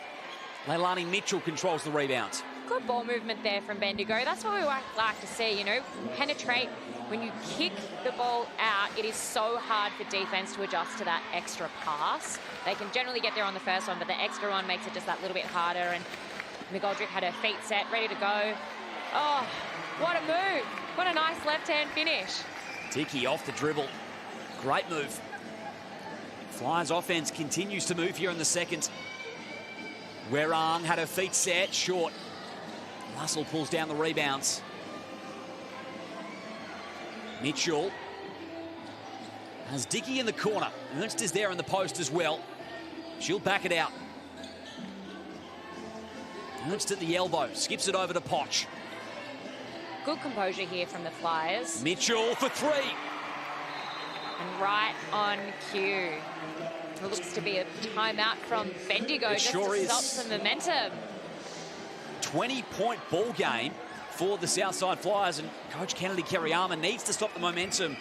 Leilani Mitchell controls the rebounds. Good ball movement there from Bendigo. That's what we like to see, penetrate. When you kick the ball out, it is so hard for defense to adjust to that extra pass. They can generally get there on the first one, but the extra one makes it just that little bit harder. And McGoldrick had her feet set, ready to go. Oh, what a move. What a nice left-hand finish. Dickey off the dribble. Great move. Flyers offense continues to move here in the second. Werrung had her feet set, short. Russell pulls down the rebounds. Mitchell has Dickey in the corner. Ernst is there in the post as well. She'll back it out. Ernst at the elbow, skips it over to Potch. Good composure here from the Flyers. Mitchell for three. And right on cue. It looks to be a timeout from Bendigo just to stop some momentum. 20-point ball game for the Southside Flyers, and Coach Kennedy Kerryama needs to stop the momentum,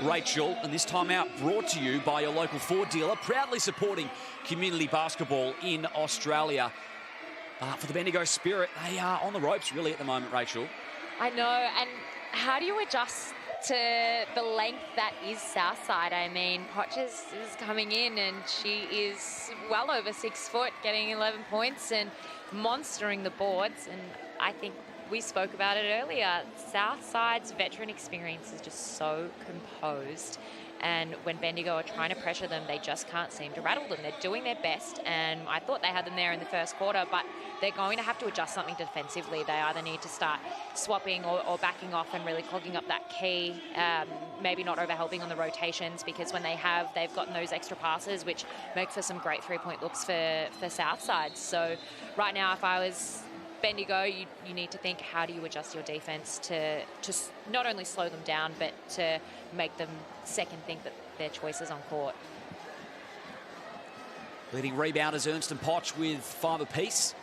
Rachel. And this timeout brought to you by your local Ford dealer, proudly supporting community basketball in Australia. For the Bendigo Spirit, they are on the ropes really at the moment, Rachel. I know, and how do you adjust to the length that is Southside? I mean, Potch is coming in and she is well over 6 foot, getting 11 points and monstering the boards. And I think we spoke about it earlier. Southside's veteran experience is just so composed And when Bendigo are trying to pressure them, they just can't seem to rattle them. They're doing their best, and I thought they had them there in the first quarter, but they're going to have to adjust something defensively. They either need to start swapping or backing off and really clogging up that key, maybe not overhelping on the rotations, because when they've gotten those extra passes, which make for some great three-point looks for Southside. So right now, if I was Bendigo, you need to think, how do you adjust your defense to not only slow them down, but to make them second think that their choices on court. Leading rebounders Ernst and Potch with 5 apiece.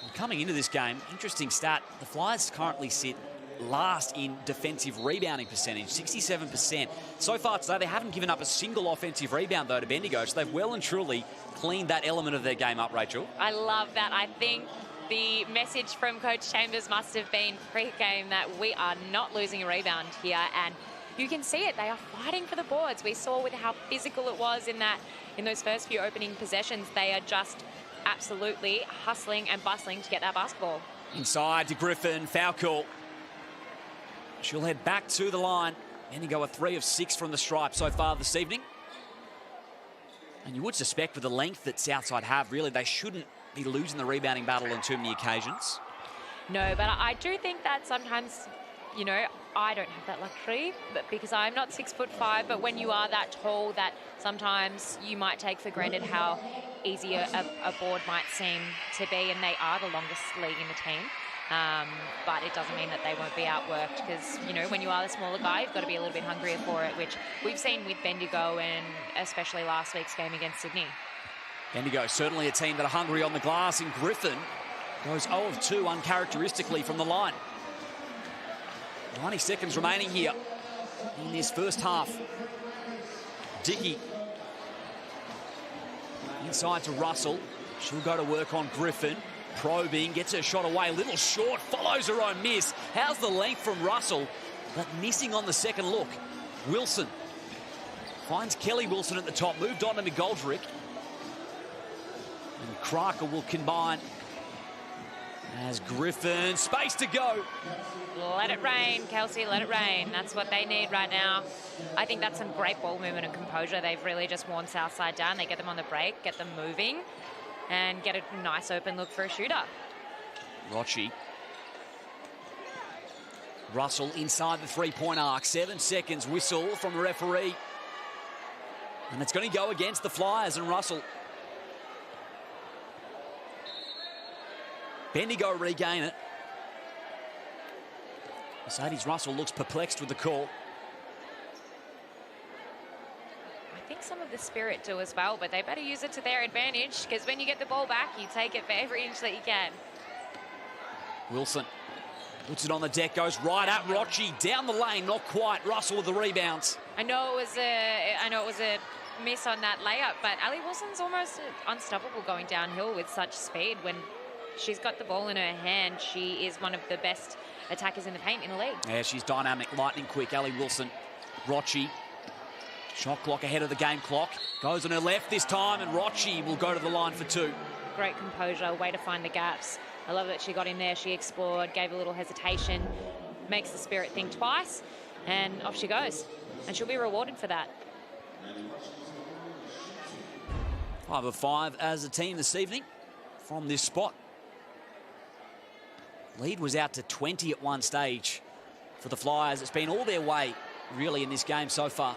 And coming into this game, interesting stat, the Flyers currently sit last in defensive rebounding percentage, 67%. So far today, they haven't given up a single offensive rebound, though, to Bendigo, so they've well and truly cleaned that element of their game up, Rachel. I love that. I think the message from Coach Chambers must have been pre-game that we are not losing a rebound here, and you can see it. They are fighting for the boards. We saw with how physical it was in those first few opening possessions. They are just absolutely hustling and bustling to get that basketball. Inside to Griffin, foul call. She'll head back to the line. Bendigo a 3 of 6 from the stripe so far this evening. And you would suspect with the length that Southside have, really, they shouldn't be losing the rebounding battle on too many occasions. No, but I do think that sometimes, you know, I don't have that luxury, but because I'm not 6'5", but when you are that tall, that sometimes you might take for granted how easy a board might seem to be, and they are the longest league in the team. But it doesn't mean that they won't be outworked, because, you know, when you are the smaller guy, you've got to be a little bit hungrier for it, which we've seen with Bendigo and especially last week's game against Sydney. Bendigo certainly a team that are hungry on the glass, and Griffin goes 0 of 2 uncharacteristically from the line. 90 seconds remaining here in this first half. Dickey inside to Russell. She'll go to work on Griffin. Probing, gets her shot away, a little short, follows her own miss. How's the length from Russell, but missing on the second look. Wilson finds Kelly Wilson at the top, moved on to McGoldrick. And Crocker will combine as Griffin, space to go. Let it rain, Kelsey, let it rain. That's what they need right now. I think that's some great ball movement and composure. They've really just worn Southside down. They get them on the break, get them moving, and get a nice open look for a shooter. Rochi. Russell inside the three-point arc. 7 seconds, whistle from the referee. And it's going to go against the Flyers and Russell. Bendigo regain it. Mercedes Russell looks perplexed with the call. I think some of the Spirit do as well, but they better use it to their advantage, because when you get the ball back, you take it for every inch that you can. Wilson puts it on the deck, goes right at Rochi, down the lane, not quite. Russell with the rebounds. I know it was a miss on that layup, but Ali Wilson's almost unstoppable going downhill with such speed. When she's got the ball in her hand, she is one of the best attackers in the paint in the league. Yeah, she's dynamic, lightning quick. Ali Wilson, Rochi. Shot clock ahead of the game clock. Goes on her left this time, and Rochi will go to the line for 2. Great composure, way to find the gaps. I love that she got in there, she explored, gave a little hesitation, makes the Spirit think twice, and off she goes. And she'll be rewarded for that. 5 of 5 as a team this evening from this spot. Lead was out to 20 at one stage for the Flyers. It's been all their way, really, in this game so far.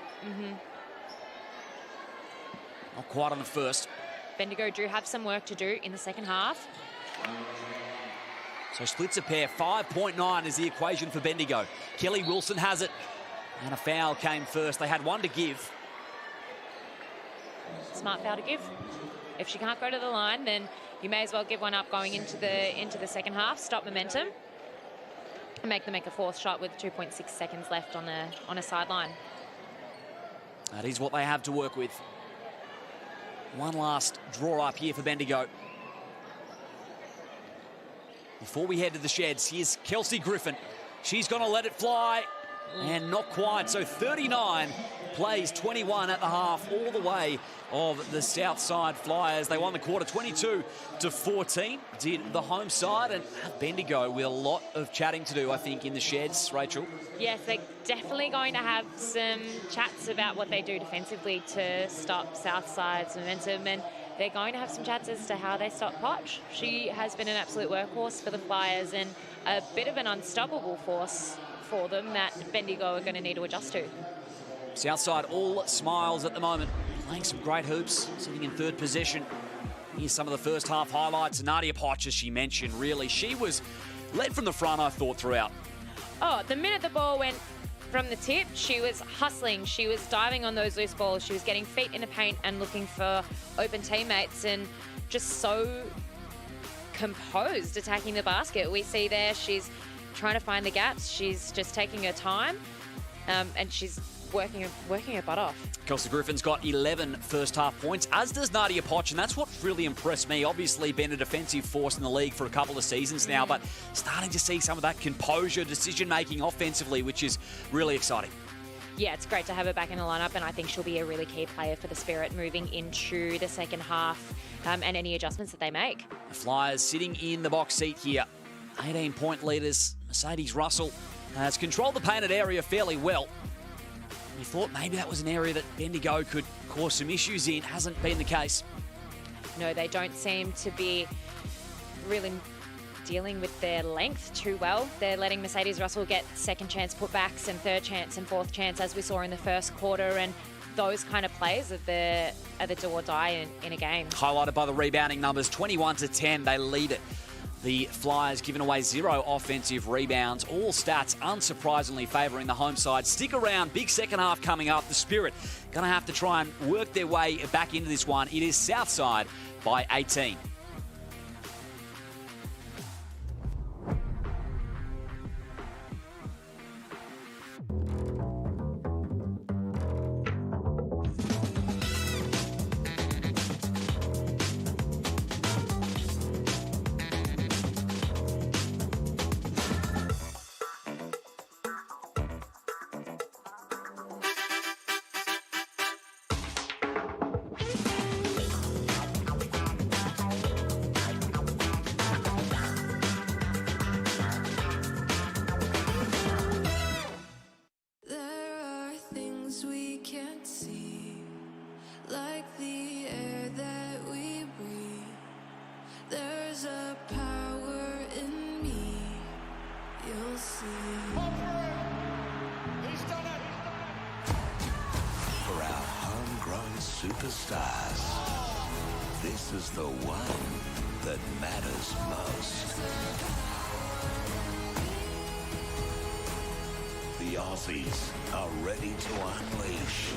Not quite on the first. Bendigo do have some work to do in the second half. So splits a pair. 5.9 is the equation for Bendigo. Kelly Wilson has it. And a foul came first. They had one to give. Smart foul to give. If she can't go to the line, then you may as well give one up going into the second half. Stop momentum. And make them make a fourth shot with 2.6 seconds left on a sideline. That is what they have to work with. One last draw up here for Bendigo. Before we head to the sheds, here's Kelsey Griffin. She's going to let it fly, and not quite. So 39 plays 21 at the half, all the way of the Southside Flyers. They won the quarter 22-14, did the home side, and Bendigo with a lot of chatting to do, I think, in the sheds, Rachel. Yes, they're definitely going to have some chats about what they do defensively to stop Southside's momentum, and they're going to have some chats as to how they stop Poch. She has been an absolute workhorse for the Flyers and a bit of an unstoppable force for them that Bendigo are going to need to adjust to. Southside all smiles at the moment, playing some great hoops, sitting in third position. Here's some of the first half highlights. Nadia Poch, as she mentioned, really, she was led from the front, I thought, throughout. Oh, the minute the ball went from the tip, she was hustling. She was diving on those loose balls. She was getting feet in the paint and looking for open teammates and just so composed attacking the basket. We see there she's trying to find the gaps. She's just taking her time and she's working her butt off. Kelsey Griffin's got 11 first half points, as does Nadia Poch, and that's what really impressed me. Obviously been a defensive force in the league for a couple of seasons now, but starting to see some of that composure, decision-making offensively, which is really exciting. Yeah, it's great to have her back in the lineup, and I think she'll be a really key player for the Spirit moving into the second half and any adjustments that they make. The Flyers sitting in the box seat here. 18-point leaders. Mercedes Russell has controlled the painted area fairly well. We thought maybe that was an area that Bendigo could cause some issues in. Hasn't been the case. No, they don't seem to be really dealing with their length too well. They're letting Mercedes Russell get second chance putbacks and third chance and fourth chance, as we saw in the first quarter, and those kind of plays are the do or die in a game. Highlighted by the rebounding numbers, 21-10, they lead it. The Flyers giving away 0 offensive rebounds. All stats unsurprisingly favouring the home side. Stick around, big second half coming up. The Spirit going to have to try and work their way back into this one. It is Southside by 18. For our homegrown superstars, this is the one that matters most. The Aussies are ready to unleash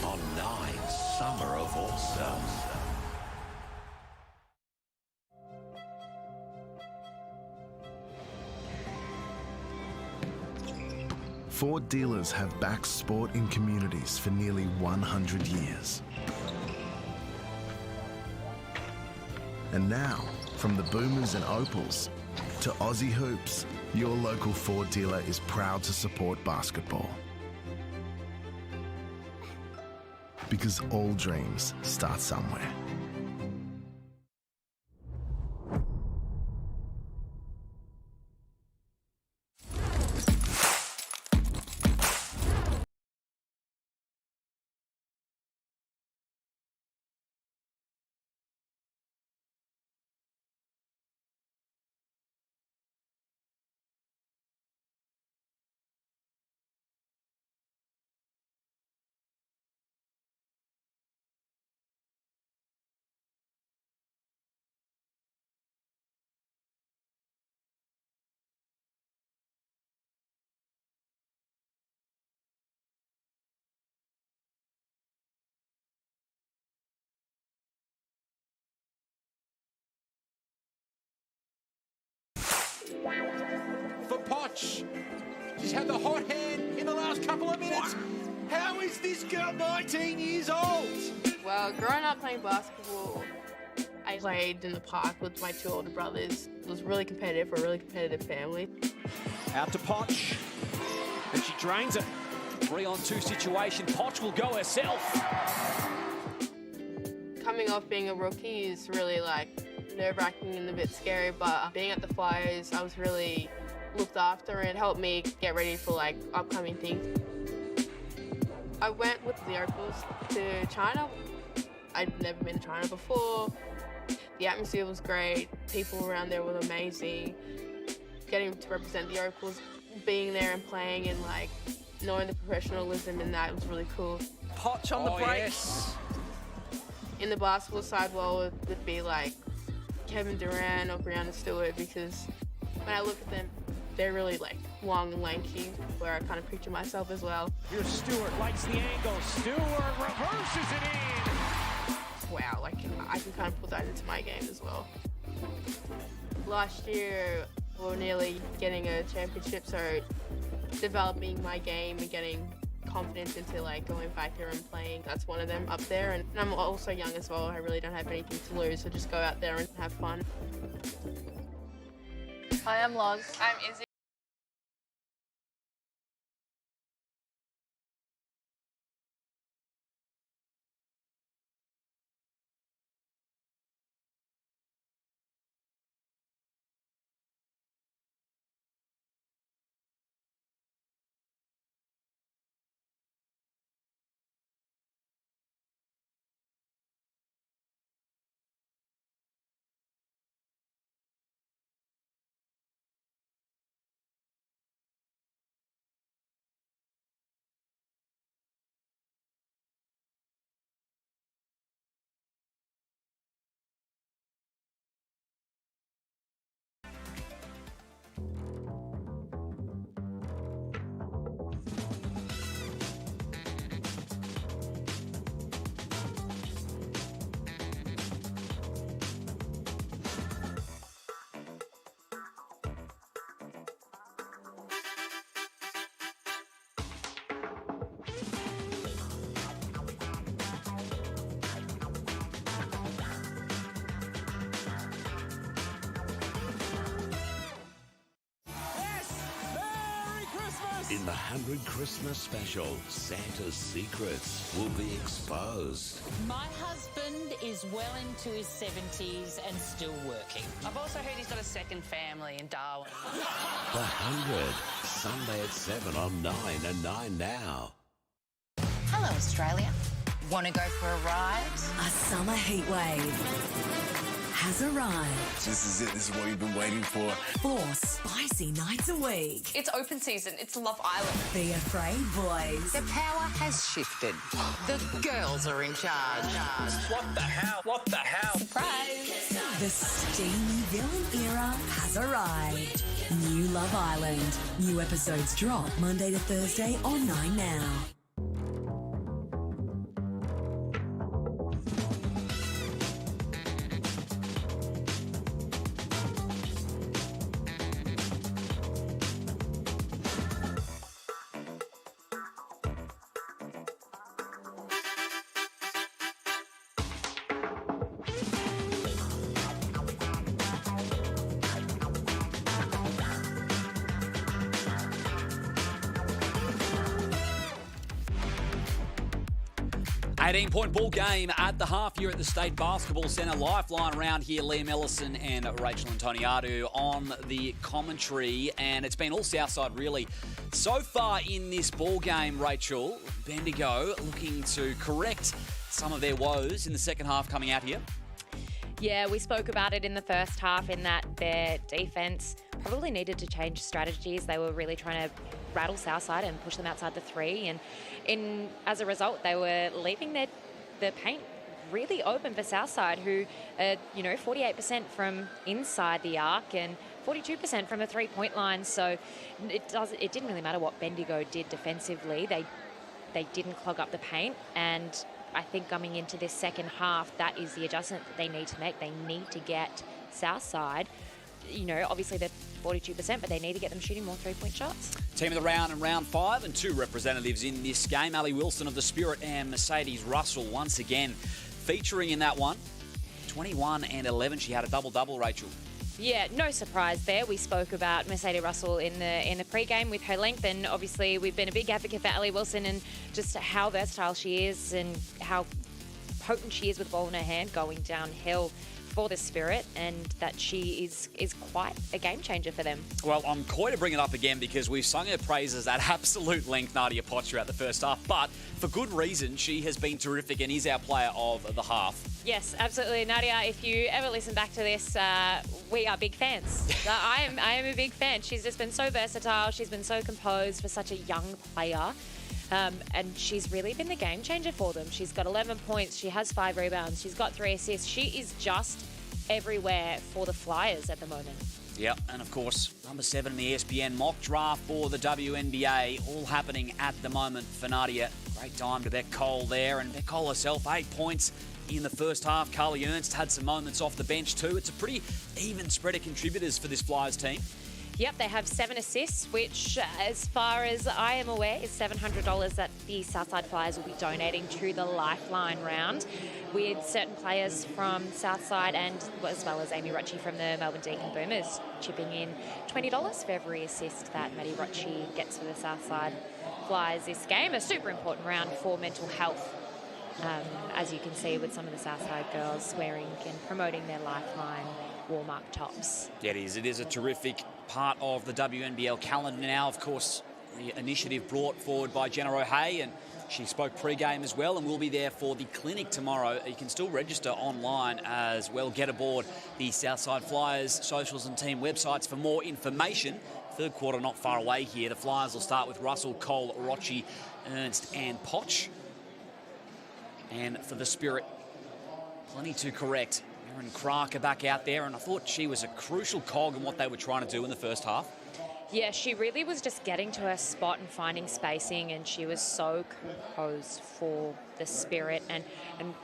on 9 Summer of Awesome. Ford dealers have backed sport in communities for nearly 100 years. And now, from the Boomers and Opals to Aussie Hoops, your local Ford dealer is proud to support basketball. Because all dreams start somewhere. For Poch. She's had the hot hand in the last couple of minutes. How is this girl 19 years old? Well, growing up playing basketball, I played in the park with my 2 older brothers. It was really competitive for a really competitive family. Out to Poch. And she drains it. 3-on-2 situation. Potch will go herself. Coming off being a rookie is really like nerve-wracking and a bit scary, but being at the Flyers, I was really looked after and helped me get ready for like upcoming things. I went with the Opals to China. I'd never been to China before. The atmosphere was great. People around there were amazing. Getting to represent the Opals, being there and playing and like knowing the professionalism in that was really cool. Potch on the break. Yes. In the basketball side, well, it would be like Kevin Durant or Brianna Stewart, because when I look at them, they're really like long and lanky, where I kind of picture myself as well. Here's Stewart, likes the angle. Stewart reverses it in. Wow, like I can kind of put that into my game as well. Last year, we were nearly getting a championship, so developing my game and getting confidence into like going back there and playing, that's one of them up there. And I'm also young as well. I really don't have anything to lose, so just go out there and have fun. Hi, I'm Loz. I'm Izzy. In the 100 Christmas special, Santa's secrets will be exposed. My husband is well into his 70s and still working. I've also heard he's got a second family in Darwin. The 100, Sunday at 7 on 9 and 9 now. Hello, Australia. Want to go for a ride? A summer heatwave has arrived. This is it. This is what we've been waiting for. 4 spicy nights a week. It's open season. It's Love Island. Be afraid, boys. The power has shifted. The girls are in charge. What the hell? What the hell? Surprise! The steamy villain era has arrived. New Love Island. New episodes drop Monday to Thursday on 9 now. Point ball game at the half here at the State Basketball Centre. Lifeline around here, Liam Ellison and Rachel Antoniadou on the commentary. And it's been all Southside really so far in this ball game, Rachel. Bendigo looking to correct some of their woes in the second half coming out here. Yeah, we spoke about it in the first half in that their defence probably needed to change strategies. They were really trying to rattle Southside and push them outside the three. And as a result, they were leaving the paint really open for Southside, who, 48% from inside the arc and 42% from the three-point line. So it didn't really matter what Bendigo did defensively. They didn't clog up the paint, and I think coming into this second half, that is the adjustment that they need to make. They need to get Southside, obviously they're 42%, but they need to get them shooting more three-point shots. Team of the round in round 5 and 2 representatives in this game. Ali Wilson of the Spirit and Mercedes Russell once again featuring in that one. 21 and 11. She had a double-double, Rachel. Yeah, no surprise there. We spoke about Mercedes Russell in the pre-game with her length, and obviously we've been a big advocate for Ellie Wilson and just how versatile she is and how potent she is with the ball in her hand going downhill for the Spirit, and that she is quite a game changer for them. Well, I'm coy to bring it up again because we've sung her praises at absolute length, Nadia Potts, throughout the first half, but for good reason. She has been terrific and is our player of the half. Yes, absolutely. Nadia, if you ever listen back to this, we are big fans. I am a big fan. She's just been so versatile. She's been so composed for such a young player. And she's really been the game changer for them. She's got 11 points. She has 5 rebounds. She's got 3 assists. She is just everywhere for the Flyers at the moment. Yep, and of course, number 7 in the ESPN mock draft for the WNBA, all happening at the moment for Nadia. Great time to Beck Cole there, and Beck Cole herself, 8 points in the first half. Carly Ernst had some moments off the bench too. It's a pretty even spread of contributors for this Flyers team. Yep, they have 7 assists, which, as far as I am aware, is $700 that the Southside Flyers will be donating to the Lifeline round, with certain players from Southside and as well as Amy Rucci from the Melbourne Deakin Boomers chipping in $20 for every assist that Maddie Rucci gets for the Southside Flyers this game. A super important round for mental health, as you can see with some of the Southside girls wearing and promoting their Lifeline warm-up tops. Yeah, it is. It is a terrific part of the WNBL calendar now. Of course, the initiative brought forward by Jenna O'Hay, and she spoke pre-game as well, and we'll be there for the clinic tomorrow. You can still register online as well. Get aboard the Southside Flyers socials and team websites for more information. Third quarter not far away here. The Flyers will start with Russell, Cole, Rochi, Ernst and Potch. And for the Spirit, plenty to correct. Erin Cracker back out there, and I thought she was a crucial cog in what they were trying to do in the first half. Yeah, she really was just getting to her spot and finding spacing, and she was so composed for the Spirit. And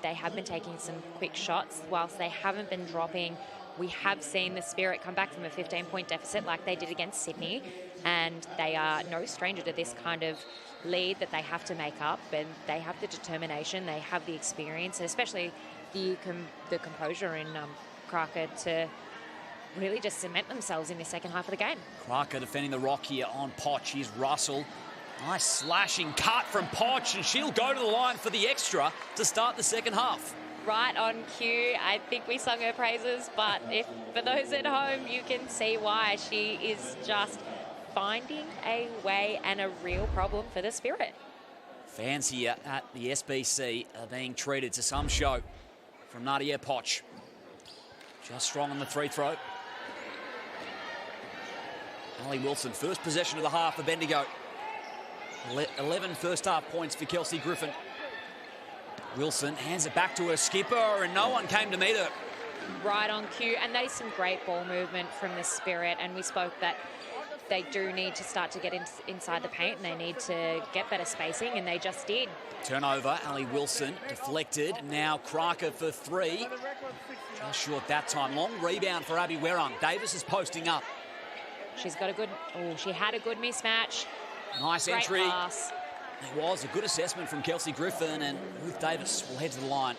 they have been taking some quick shots. Whilst they haven't been dropping, we have seen the Spirit come back from a 15-point deficit like they did against Sydney, and they are no stranger to this kind of lead that they have to make up, and they have the determination, they have the experience, and especially the composure in Cracker to really just cement themselves in the second half of the game. Cracker defending the rock here on Potch. Here's Russell. Nice slashing cut from Potch, and she'll go to the line for the extra to start the second half. Right on cue. I think we sung her praises, but if for those at home, you can see why. She is just finding a way and a real problem for the Spirit. Fans here at the SBC are being treated to some show from Nadia Potch. Just strong on the free throw. Ali Wilson, first possession of the half for Bendigo. 11 first half points for Kelsey Griffin. Wilson hands it back to her skipper, and no one came to meet her. Right on cue, and that is some great ball movement from the Spirit, and we spoke that they do need to start to get inside the paint, and they need to get better spacing, and they just did. Turnover, Ali Wilson deflected. Now Cracker for 3. Just short that time. Long rebound for Abby Werung. Davis is posting up. She's got a good... Oh, she had a good mismatch. Nice Great entry. pass. It was a good assessment from Kelsey Griffin, and Ruth Davis will head to the line.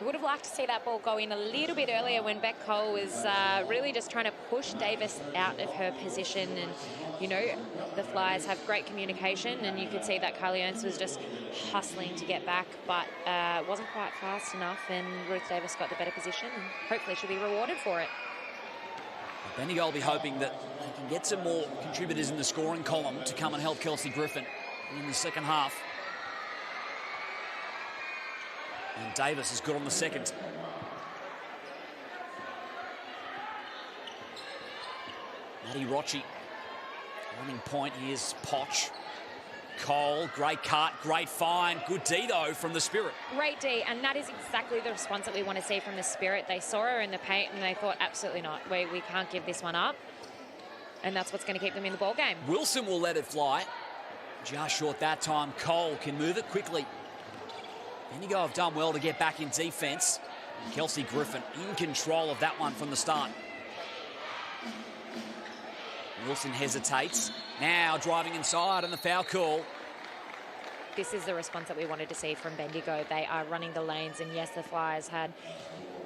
We would have liked to see that ball go in a little bit earlier when Beck Cole was really just trying to push Davis out of her position. And, you know, the Flyers have great communication, and you could see that Carly Ernst was just hustling to get back, but wasn't quite fast enough, and Ruth Davis got the better position, and hopefully she'll be rewarded for it. Bendigo will be hoping that they can get some more contributors in the scoring column to come and help Kelsey Griffin in the second half. And Davis is good on the second. Maddie Rochi running point. Here's Potch. Cole, great cut, great find. Good D, though, from the Spirit. Great D, and that is exactly the response that we want to see from the Spirit. They saw her in the paint, and they thought, absolutely not. We can't give this one up. And that's what's going to keep them in the ball game. Wilson will let it fly. Just short that time. Cole can move it quickly. Bendigo have done well to get back in defence. Kelsey Griffin in control of that one from the start. Wilson hesitates. Now driving inside on the foul call. This is the response that we wanted to see from Bendigo. They are running the lanes, and yes, the Flyers had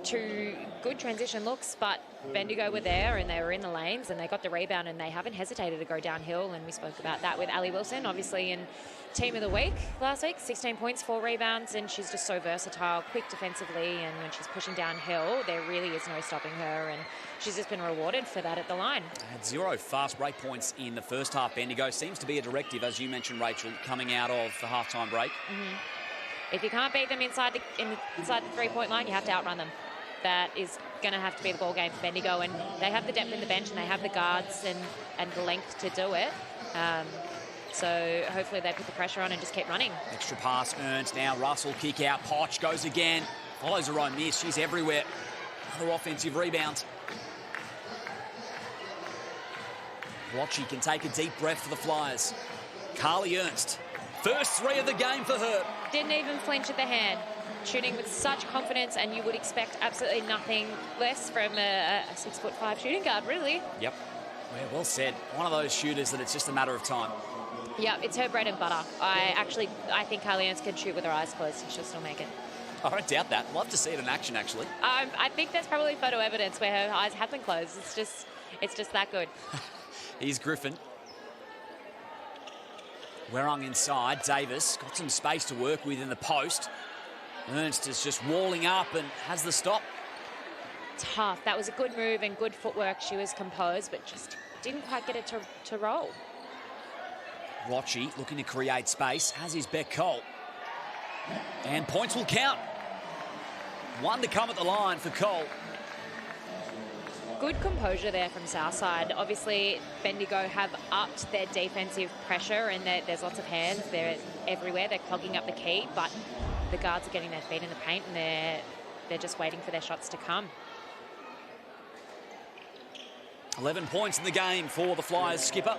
2 good transition looks, but Bendigo were there and they were in the lanes and they got the rebound and they haven't hesitated to go downhill, and we spoke about that with Ali Wilson, obviously in Team of the Week last week. 16 points, 4 rebounds, and she's just so versatile, quick defensively, and when she's pushing downhill, there really is no stopping her, and she's just been rewarded for that at the line. Had 0 fast break points in the first half. Bendigo seems to be a directive, as you mentioned, Rachel, coming out of the halftime break. If you can't beat them inside the 3-point line, you have to outrun them. That is going to have to be the ball game for Bendigo, and they have the depth in the bench and they have the guards and the length to do it. So hopefully they put the pressure on and just keep running. Extra pass earned. Now Russell, kick out. Potch goes again. Follows her own miss. She's everywhere. Another offensive rebound. Rocci can take a deep breath for the Flyers. Carly Ernst. First 3 of the game for her. Didn't even flinch at the hand. Shooting with such confidence, and you would expect absolutely nothing less from a 6'5" shooting guard, really. Yep. Well said. One of those shooters that it's just a matter of time. Yeah, it's her bread and butter. I think Carly Ernst can shoot with her eyes closed and she'll still make it. I don't doubt that. Love to see it in action, actually. I think there's probably photo evidence where her eyes have been closed. It's just that good. Here's Griffin. Werung inside. Davis got some space to work with in the post. Ernst is just walling up and has the stop. Tough. That was a good move and good footwork. She was composed, but just didn't quite get it to roll. Rocci looking to create space, has his Beck Cole. And points will count. 1 to come at the line for Cole. Good composure there from Southside. Obviously, Bendigo have upped their defensive pressure, and there's lots of hands. They're everywhere. They're clogging up the key, but the guards are getting their feet in the paint, and they're just waiting for their shots to come. 11 points in the game for the Flyers skipper.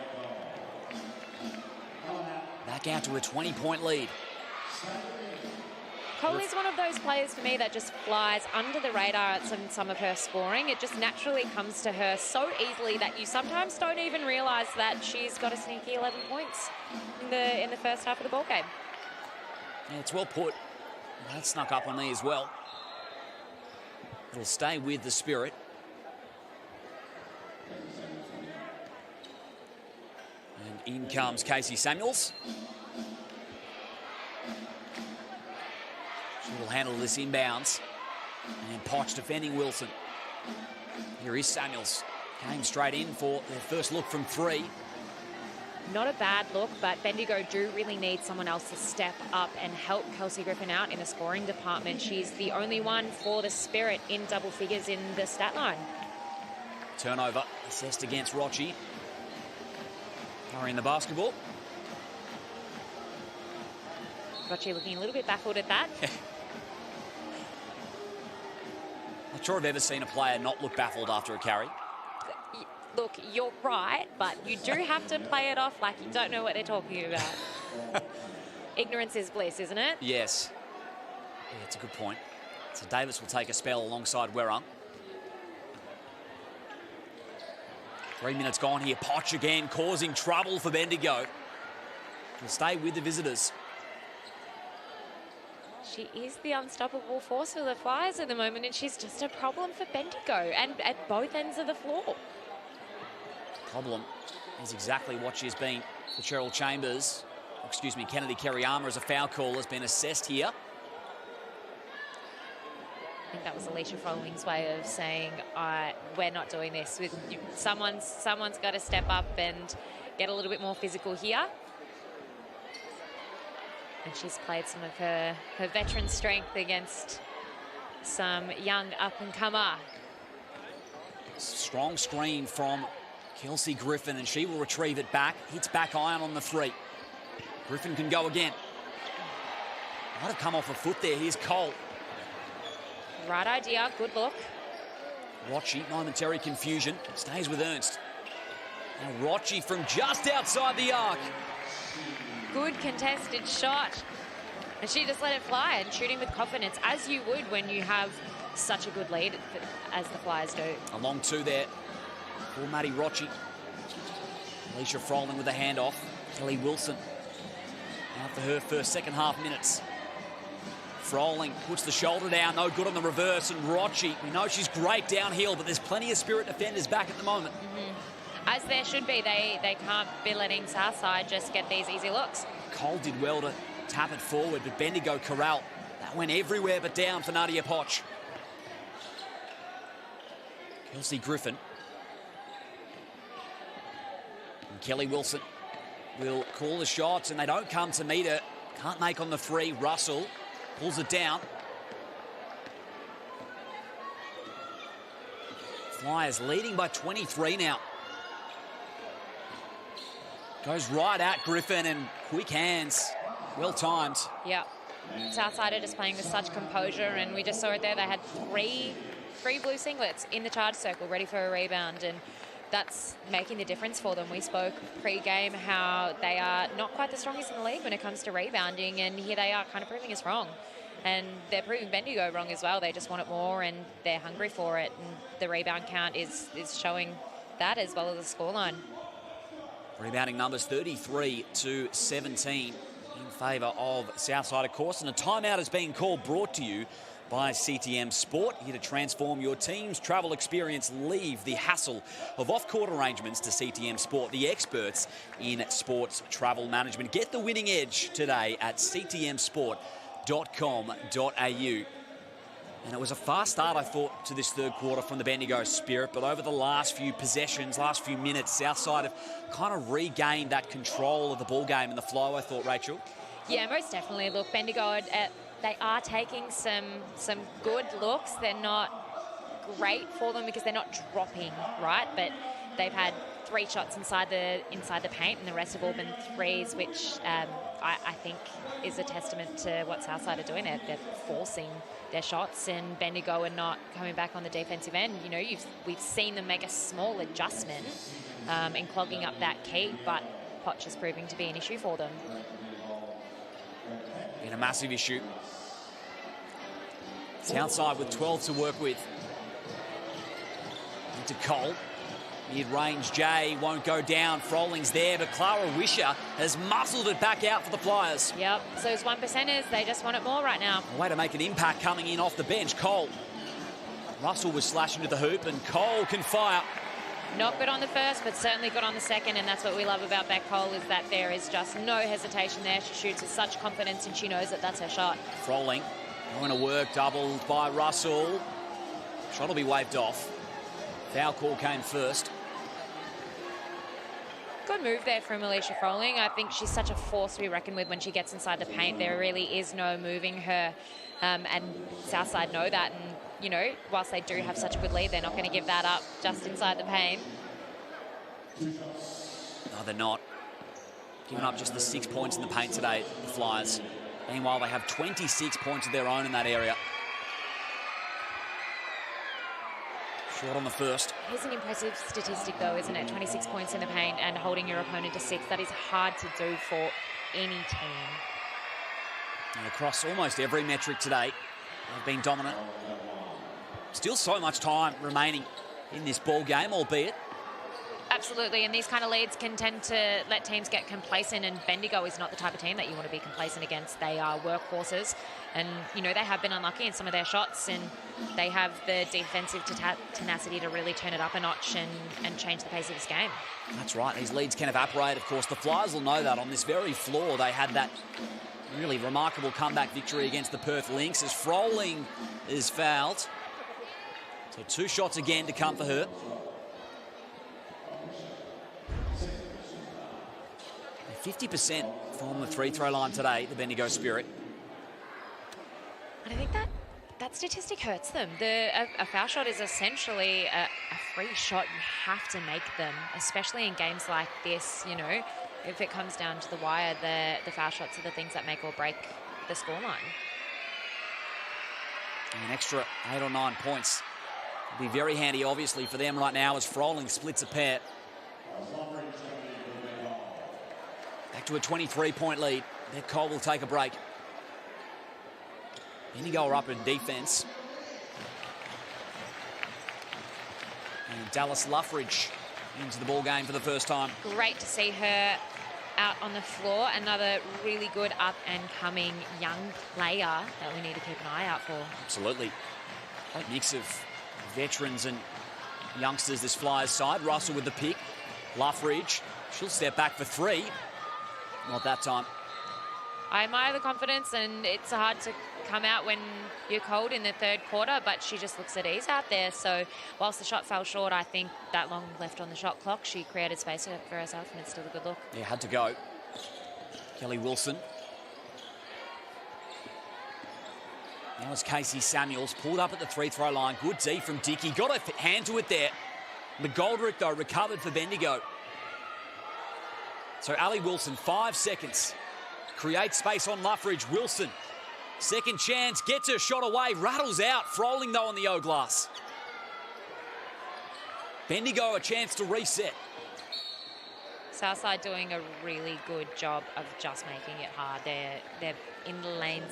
Back out to a 20-point lead. Cole is one of those players for me that just flies under the radar at some of her scoring. It just naturally comes to her so easily that you sometimes don't even realise that she's got a sneaky 11 points in the first half of the ball game. Yeah, it's well put. That snuck up on me as well. It'll stay with the Spirit. And in comes Casey Samuels. She will handle this inbounds. And Potch defending Wilson. Here is Samuels. Came straight in for their first look from 3. Not a bad look, but Bendigo do really need someone else to step up and help Kelsey Griffin out in the scoring department. She's the only one for the Spirit in double figures in the stat line. Turnover assessed against Rocci. In the basketball. Rocci looking a little bit baffled at that. Not sure I've ever seen a player not look baffled after a carry. Look, you're right, but you do have to play it off like you don't know what they're talking about. Ignorance is bliss, isn't it? Yes. Yeah, it's a good point. So Davis will take a spell alongside Werung. 3 minutes gone here. Potch again causing trouble for Bendigo. She'll stay with the visitors. She is the unstoppable force for the Flyers at the moment, and she's just a problem for Bendigo and at both ends of the floor. Problem is exactly what she's been for Cheryl Chambers. Excuse me, Kennedy Kerryama as a foul call has been assessed here. I think that was Alicia Frolling's way of saying, we're not doing this. Someone's got to step up and get a little bit more physical here. And she's played some of her veteran strength against some young up-and-comer. Strong screen from Kelsey Griffin, and she will retrieve it back. Hits back iron on the 3. Griffin can go again. Might have come off a foot there. Here's Cole. Right idea, good look. Rocci, momentary confusion. Stays with Ernst. Now Rocci from just outside the arc. Good contested shot. And she just let it fly and shooting with confidence, as you would when you have such a good lead, as the Flyers do. A long 2 there for Maddie Rocci. Alicia Froling with a handoff. Kelly Wilson out for her first second half minutes. Froling puts the shoulder down, no good on the reverse, and Rochi, we know she's great downhill, but there's plenty of Spirit defenders back at the moment. As there should be. They can't be letting Southside just get these easy looks. Cole did well to tap it forward, but Bendigo corral. That went everywhere but down for Nadia Poch. Kelsey Griffin. And Kelly Wilson will call the shots, and they don't come to meet her. Can't make on the three. Russell pulls it down. Flyers leading by 23 now. Goes right at Griffin, and quick hands. Well timed. Yeah. Southside are just playing with such composure, and we just saw it there. They had three blue singlets in the charge circle ready for a rebound, and that's making the difference for them. We spoke pre-game how they are not quite the strongest in the league when it comes to rebounding, and here they are kind of proving us wrong. And they're proving Bendigo wrong as well. They just want it more, and they're hungry for it, and the rebound count is showing that as well as the scoreline. Rebounding numbers 33 to 17 in favour of Southside, of course. And a timeout is being called, brought to you by CTM Sport, here to transform your team's travel experience. Leave the hassle of off-court arrangements to CTM Sport, the experts in sports travel management. Get the winning edge today at ctmsport.com.au. And it was a fast start, I thought, to this third quarter from the Bendigo Spirit, but over the last few possessions, last few minutes, Southside have kind of regained that control of the ball game and the flow, I thought, Rachel. Yeah, most definitely. Look, Bendigo, they are taking some good looks. They're not great for them because they're not dropping, right? But they've had 3 shots inside the paint, and the rest have all been threes, which I think is a testament to what Southside are doing. They're forcing their shots, and Bendigo are not coming back on the defensive end. You know, we've seen them make a small adjustment in clogging up that key, but Poch is proving to be an issue for them. Been a massive issue. Southside with 12 to work with. Into Cole. Mid-range J won't go down. Froling's there, but Clara Wisher has muscled it back out for the Flyers. Yep, so those 1%ers, they just want it more right now. A way to make an impact coming in off the bench. Cole. Russell was slashing to the hoop, and Cole can fire. Not good on the first, but certainly good on the second, and that's what we love about Beck Cole, is that there is just no hesitation there. She shoots with such confidence, and she knows that that's her shot. Froling going to work, doubled by Russell. Shot will be waved off. Foul call came first. Good move there from Alicia Froling. I think she's such a force to be reckoned with when she gets inside the paint. There really is no moving her, and Southside know that. And, you know, whilst they do have such a good lead, they're not going to give that up just inside the paint. No, they're not. Giving up just the 6 points in the paint today, the Flyers. Meanwhile, they have 26 points of their own in that area. Short on the first. Here's an impressive statistic, though, isn't it? 26 points in the paint and holding your opponent to 6. That is hard to do for any team. And across almost every metric today, they've been dominant. Still so much time remaining in this ball game, albeit. Absolutely, and these kind of leads can tend to let teams get complacent, and Bendigo is not the type of team that you want to be complacent against. They are workhorses, and, you know, they have been unlucky in some of their shots, and they have the defensive tenacity to really turn it up a notch and change the pace of this game. That's right, these leads can evaporate, of course. The Flyers will know that. On this very floor, they had that really remarkable comeback victory against the Perth Lynx as Froling is fouled. So 2 shots again to come for her. 50% from the free-throw line today, the Bendigo Spirit. And I think that statistic hurts them. A foul shot is essentially a free shot. You have to make them, especially in games like this. You know, if it comes down to the wire, the foul shots are the things that make or break the scoreline. An extra 8 or 9 points will be very handy, obviously, for them right now as Froling splits a pair. Back to a 23-point lead. Beck Cole will take a break. Bendigo are up in defence. And Dallas Luffridge into the ball game for the first time. Great to see her out on the floor. Another really good up-and-coming young player that we need to keep an eye out for. Absolutely. A mix of veterans and youngsters, this Flyers side. Russell with the pick. Luffridge, she'll step back for three. Not that time. I admire the confidence, and it's hard to come out when you're cold in the third quarter, but she just looks at ease out there. So whilst the shot fell short, I think that long left on the shot clock, she created space for herself, and it's still a good look. Yeah, had to go. Kelly Wilson. Now it's Casey Samuels, pulled up at the free-throw line. Good D from Dickey. Got a hand to it there. McGoldrick, though, recovered for Bendigo. So Ali Wilson, 5 seconds. Creates space on Luffridge. Wilson, second chance, gets her shot away, rattles out. Froling, though, on the O-glass. Bendigo, a chance to reset. Southside doing a really good job of just making it hard. They're in the lanes.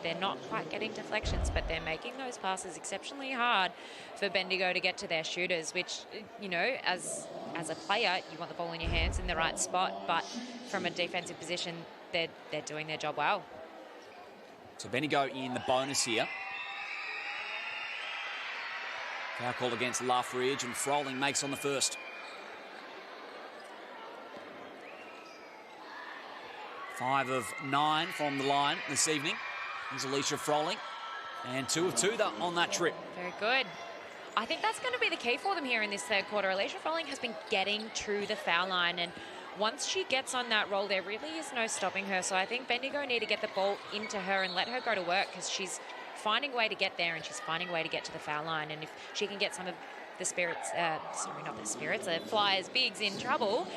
They're not quite getting deflections, but they're making those passes exceptionally hard for Bendigo to get to their shooters, which, you know, as a player, you want the ball in your hands in the right spot, but from a defensive position, they're doing their job well. So Bendigo in the bonus here. Foul call against Luffridge, and Froling makes on the first. 5 of 9 from the line this evening. Here's Alicia Froling. And 2 of 2 on that trip. Very good. I think that's going to be the key for them here in this third quarter. Alicia Froling has been getting to the foul line, and once she gets on that roll, there really is no stopping her. So I think Bendigo need to get the ball into her and let her go to work, because she's finding a way to get there, and she's finding a way to get to the foul line. And if she can get some of the Spirits, the Flyers bigs in trouble,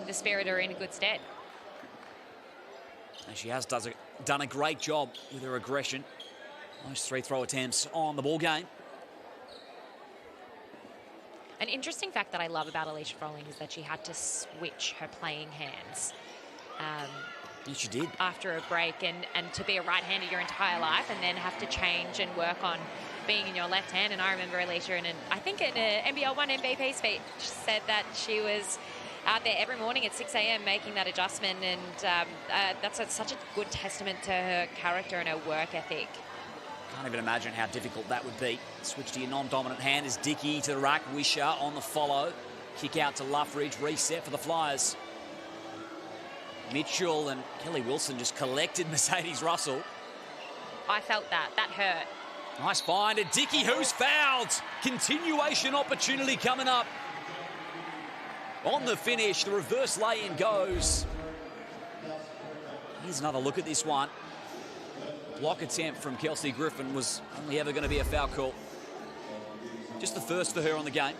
the Spirit are in good stead. And she has done a great job with her aggression. Most free-throw attempts on the ball game. An interesting fact that I love about Alicia Froling is that she had to switch her playing hands. Yes, she did. After a break, and to be a right-hander your entire life and then have to change and work on being in your left hand. And I remember Alicia, I think in an NBL 1 MVP speech, said that she was out there every morning at 6 a.m. making that adjustment, and that's such a good testament to her character and her work ethic. Can't even imagine how difficult that would be. Switch to your non-dominant hand as Dickey to the rack. Wisher on the follow. Kick out to Luffridge. Reset for the Flyers. Mitchell and Kelly Wilson just collected Mercedes Russell. I felt that. That hurt. Nice find. And Dickey, who's fouled. Continuation opportunity coming up. On the finish, the reverse lay-in goes. Here's another look at this one. Block attempt from Kelsey Griffin was only ever going to be a foul call. Just the first for her on the game.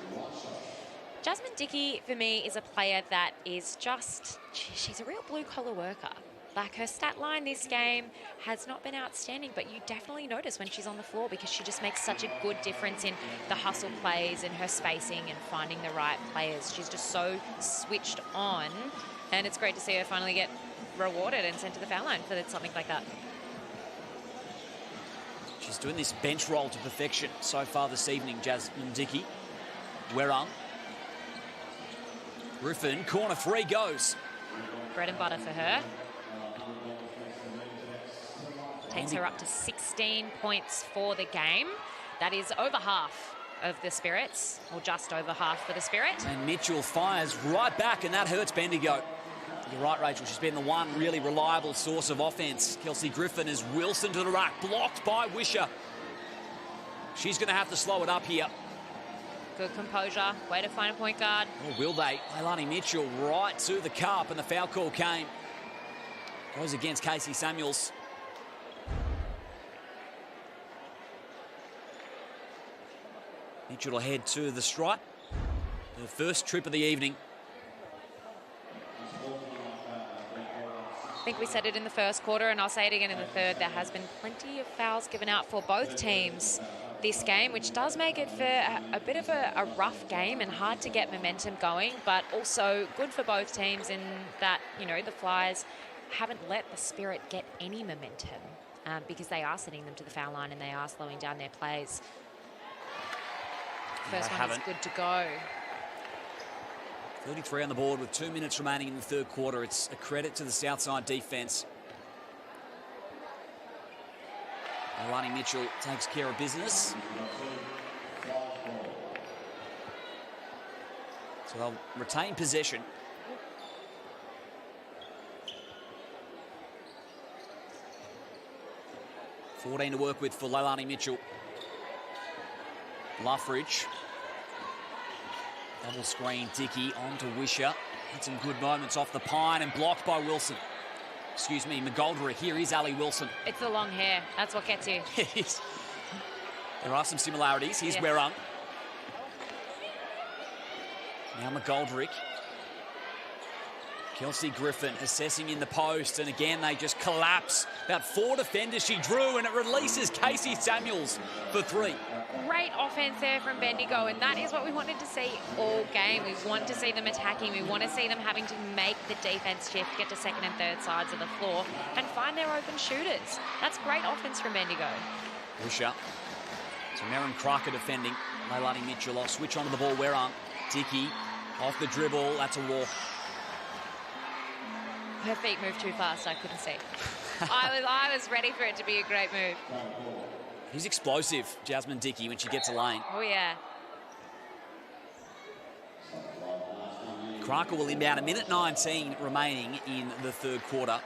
Jasmine Dickey, for me, is a player that is just, she's a real blue-collar worker. Like, her stat line this game has not been outstanding, but you definitely notice when she's on the floor, because she just makes such a good difference in the hustle plays and her spacing and finding the right players. She's just so switched on, and it's great to see her finally get rewarded and sent to the foul line for something like that. She's doing this bench roll to perfection so far this evening, Jasmine Dickey. Werung. Griffin, corner three goes. Bread and butter for her. Takes her up to 16 points for the game. That is over half of the Spirits, or just over half for the Spirit. And Mitchell fires right back, and that hurts Bendigo. You're right, Rachel. She's been the one really reliable source of offense. Kelsey Griffin is Wilson to the rack, blocked by Wisher. She's going to have to slow it up here. Good composure. Way to find a point guard. Or will they? Leilani Mitchell right to the cup, and the foul call came. Goes against Casey Samuels. Mitchell will head to the stripe. The first trip of the evening. I think we said it in the first quarter, and I'll say it again in the third. There has been plenty of fouls given out for both teams this game, which does make it for a bit of a rough game and hard to get momentum going, but also good for both teams in that, you know, the Flyers haven't let the Spirit get any momentum because they are sending them to the foul line and they are slowing down their plays. First one is good to go. 33 on the board with 2 minutes remaining in the third quarter. It's a credit to the Southside defence. Leilani Mitchell takes care of business. So they'll retain possession. $14 to work with for Leilani Mitchell. Luffridge. Double screen, Dickey on to Wisher. Had some good moments off the pine and blocked by Wilson. Excuse me, McGoldrick. Here is Ali Wilson. It's the long hair. That's what gets you. There are some similarities. Here's Werung. Now McGoldrick. Kelsey Griffin assessing in the post, and again they just collapse. About 4 defenders she drew, and it releases Casey Samuels for 3. Great offense there from Bendigo, and that is what we wanted to see all game. We want to see them attacking. We want to see them having to make the defense shift, get to second and third sides of the floor, and find their open shooters. That's great offense from Bendigo. Wisher. So Merrin Crocker defending. Leilani Mitchell off. Switch onto the ball. Werung. Dickey off the dribble. That's a walk. Her feet moved too fast, I couldn't see. I was ready for it to be a great move. He's explosive, Jasmine Dickey, when she gets a lane. Oh, yeah. Crocker will inbound. 1:19 remaining in the third quarter.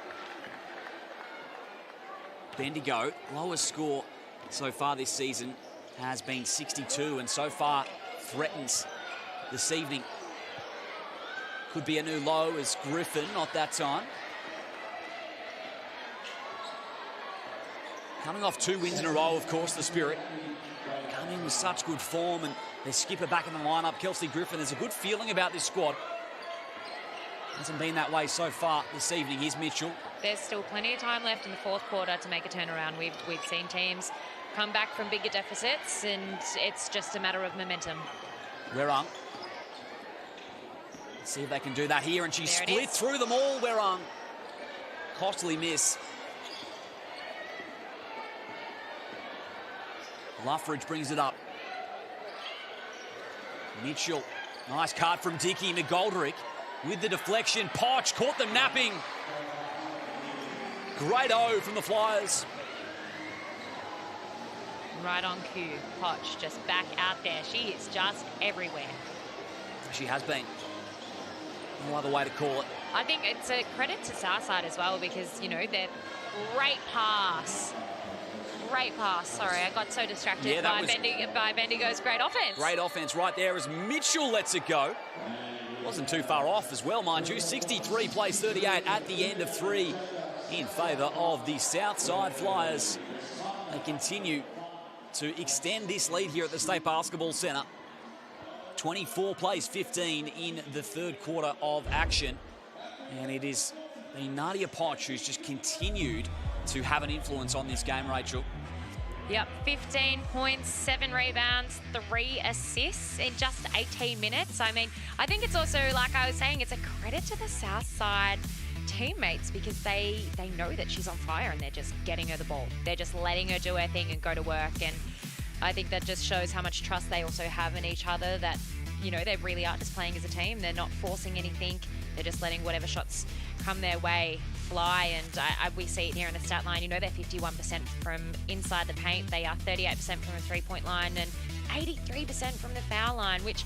Bendigo, lowest score so far this season has been 62, and so far threatens this evening. Could be a new low as Griffin, not that time. Coming off 2 wins in a row, of course, the Spirit. Coming in with such good form, and they skip her back in the lineup. Kelsey Griffin, there's a good feeling about this squad. Hasn't been that way so far this evening. Here's Mitchell. There's still plenty of time left in the fourth quarter to make a turnaround. We've seen teams come back from bigger deficits, and it's just a matter of momentum. Werung. Let's see if they can do that here, and she split through them all, Werung. Costly miss. Luffridge brings it up. Mitchell. Nice card from Dickey. McGoldrick with the deflection. Poch caught them napping. Great O from the Flyers. Right on cue. Poch just back out there. She is just everywhere. She has been. No other way to call it. I think it's a credit to Southside as well because, you know, they're great pass. Great pass. Sorry, I got so distracted by Bendigo's great offense. Great offense right there as Mitchell lets it go. Wasn't too far off as well, mind you. 63 plays 38 at the end of 3 in favour of the Southside Flyers. They continue to extend this lead here at the State Basketball Centre. 24 plays 15 in the third quarter of action. And it is the Nadia Poch who's just continued to have an influence on this game, Rachel. Yep, 15 points, 7 rebounds, 3 assists in just 18 minutes. I mean, I think it's also, like I was saying, it's a credit to the Southside teammates because they know that she's on fire and they're just getting her the ball. They're just letting her do her thing and go to work. And I think that just shows how much trust they also have in each other, that, you know, they really are just playing as a team. They're not forcing anything. They're just letting whatever shots come their way fly, and we see it here in the stat line. You know, they're 51% from inside the paint. They are 38% from the three-point line and 83% from the foul line, which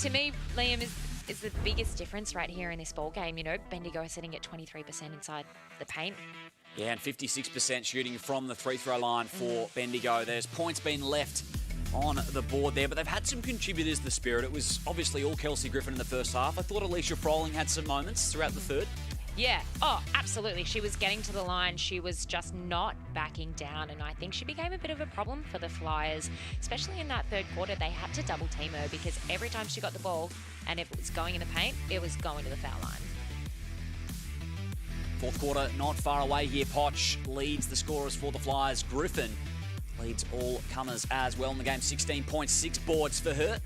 to me, Liam, is the biggest difference right here in this ball game. You know, Bendigo is sitting at 23% inside the paint. Yeah, and 56% shooting from the free-throw line for Bendigo. There's points being left on the board there, but they've had some contributors, the Spirit. It was obviously all Kelsey Griffin in the first half. I thought Alicia Froling had some moments throughout the third. Yeah, oh, absolutely. She was getting to the line. She was just not backing down, and I think she became a bit of a problem for the Flyers, especially in that third quarter. They had to double team her because every time she got the ball and if it was going in the paint, it was going to the foul line. Fourth quarter not far away here. Poch leads the scorers for the Flyers. Griffin leads all comers as well in the game. 16 points, 6 boards for her.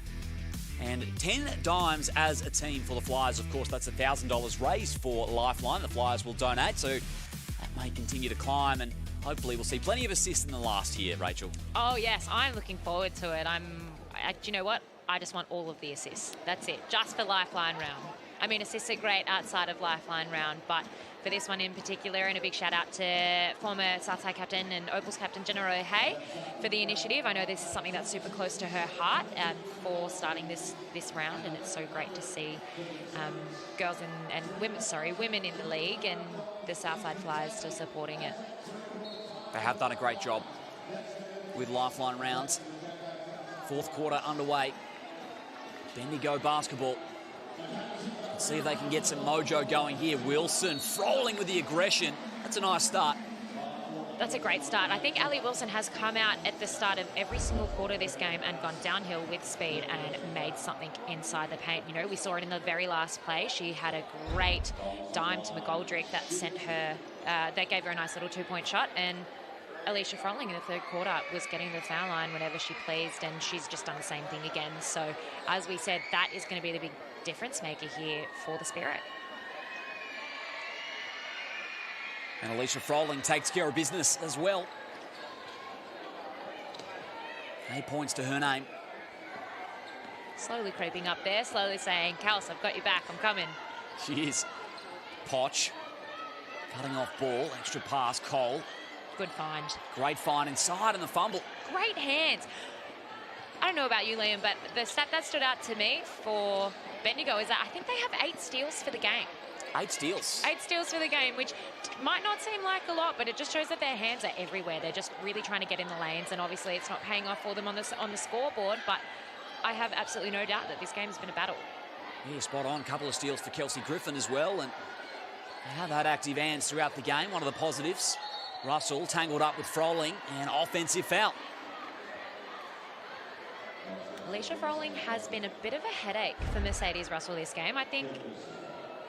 And 10 dimes as a team for the Flyers. Of course, that's $1,000 raised for Lifeline. The Flyers will donate, so that may continue to climb, and hopefully we'll see plenty of assists in the last year, Rachel. Oh, yes, I'm looking forward to it. Do you know what? I just want all of the assists. That's it, just for Lifeline round. I mean, assists are great outside of Lifeline round, but for this one in particular, and a big shout out to former Southside captain and Opals captain Jenna O'Hay for the initiative. I know this is something that's super close to her heart for starting this round, and it's so great to see girls and women in the league and the Southside Flyers still supporting it. They have done a great job with Lifeline rounds. Fourth quarter underway. Bendigo basketball. Let's see if they can get some mojo going here. Wilson frolling with the aggression. That's a nice start. That's a great start. I think Ali Wilson has come out at the start of every single quarter this game and gone downhill with speed and made something inside the paint. You know, we saw it in the very last play. She had a great dime to McGoldrick that sent her, that gave her a nice little 2-point shot. And Alicia Froling in the third quarter was getting the foul line whenever she pleased, and she's just done the same thing again. So, as we said, that is going to be the big difference maker here for the Spirit. And Alicia Froling takes care of business as well. 8 points to her name. Slowly creeping up there, slowly saying, Kels, I've got you back, I'm coming. She is. Poch, cutting off ball, extra pass, Cole. Good find. Great find inside and the fumble. Great hands. I don't know about you, Liam, but the stat that stood out to me for Bendigo is that I think they have 8 steals for the game. 8 steals. 8 steals for the game, which might not seem like a lot, but it just shows that their hands are everywhere. They're just really trying to get in the lanes, and obviously it's not paying off for them on the scoreboard, but I have absolutely no doubt that this game has been a battle. Yeah, spot on. Couple of steals for Kelsey Griffin as well, and they have had active hands throughout the game. One of the positives. Russell tangled up with Froling, and offensive foul. Alicia Froling has been a bit of a headache for Mercedes Russell this game. I think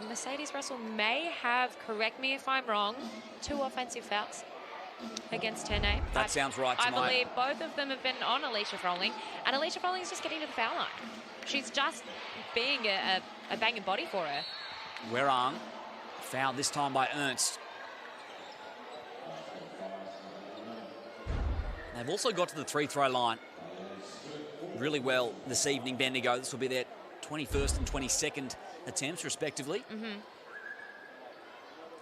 Mercedes Russell may have, correct me if I'm wrong, 2 offensive fouls against her name. That sounds right to I believe both of them have been on Alicia Froling, and Alicia Froling is just getting to the foul line. She's just being a banging body for her. Werang, fouled this time by Ernst. They've also got to the free-throw line really well this evening, Bendigo. This will be their 21st and 22nd attempts, respectively.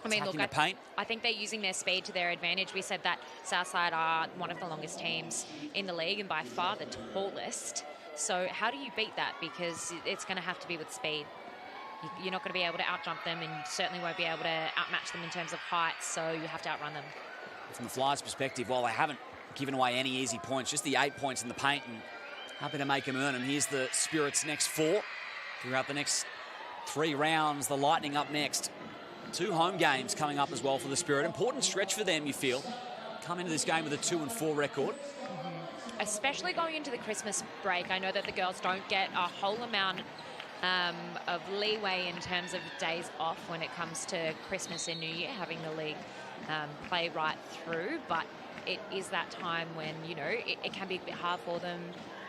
I mean, look, the paint. I think they're using their speed to their advantage. We said that Southside are one of the longest teams in the league and by far the tallest. So how do you beat that? Because it's going to have to be with speed. You're not going to be able to outjump them, and you certainly won't be able to outmatch them in terms of height, so you have to outrun them. From the Flyers' perspective, while they haven't given away any easy points, just the 8 points in the paint, and happy to make them earn them. Here's the Spirit's next 4 throughout the next 3 rounds. The Lightning up next. 2 home games coming up as well for the Spirit. Important stretch for them, you feel. Come into this game with a 2-4 record. Especially going into the Christmas break. I know that the girls don't get a whole amount of leeway in terms of days off when it comes to Christmas and New Year, having the league play right through, but it is that time when, you know, it can be a bit hard for them,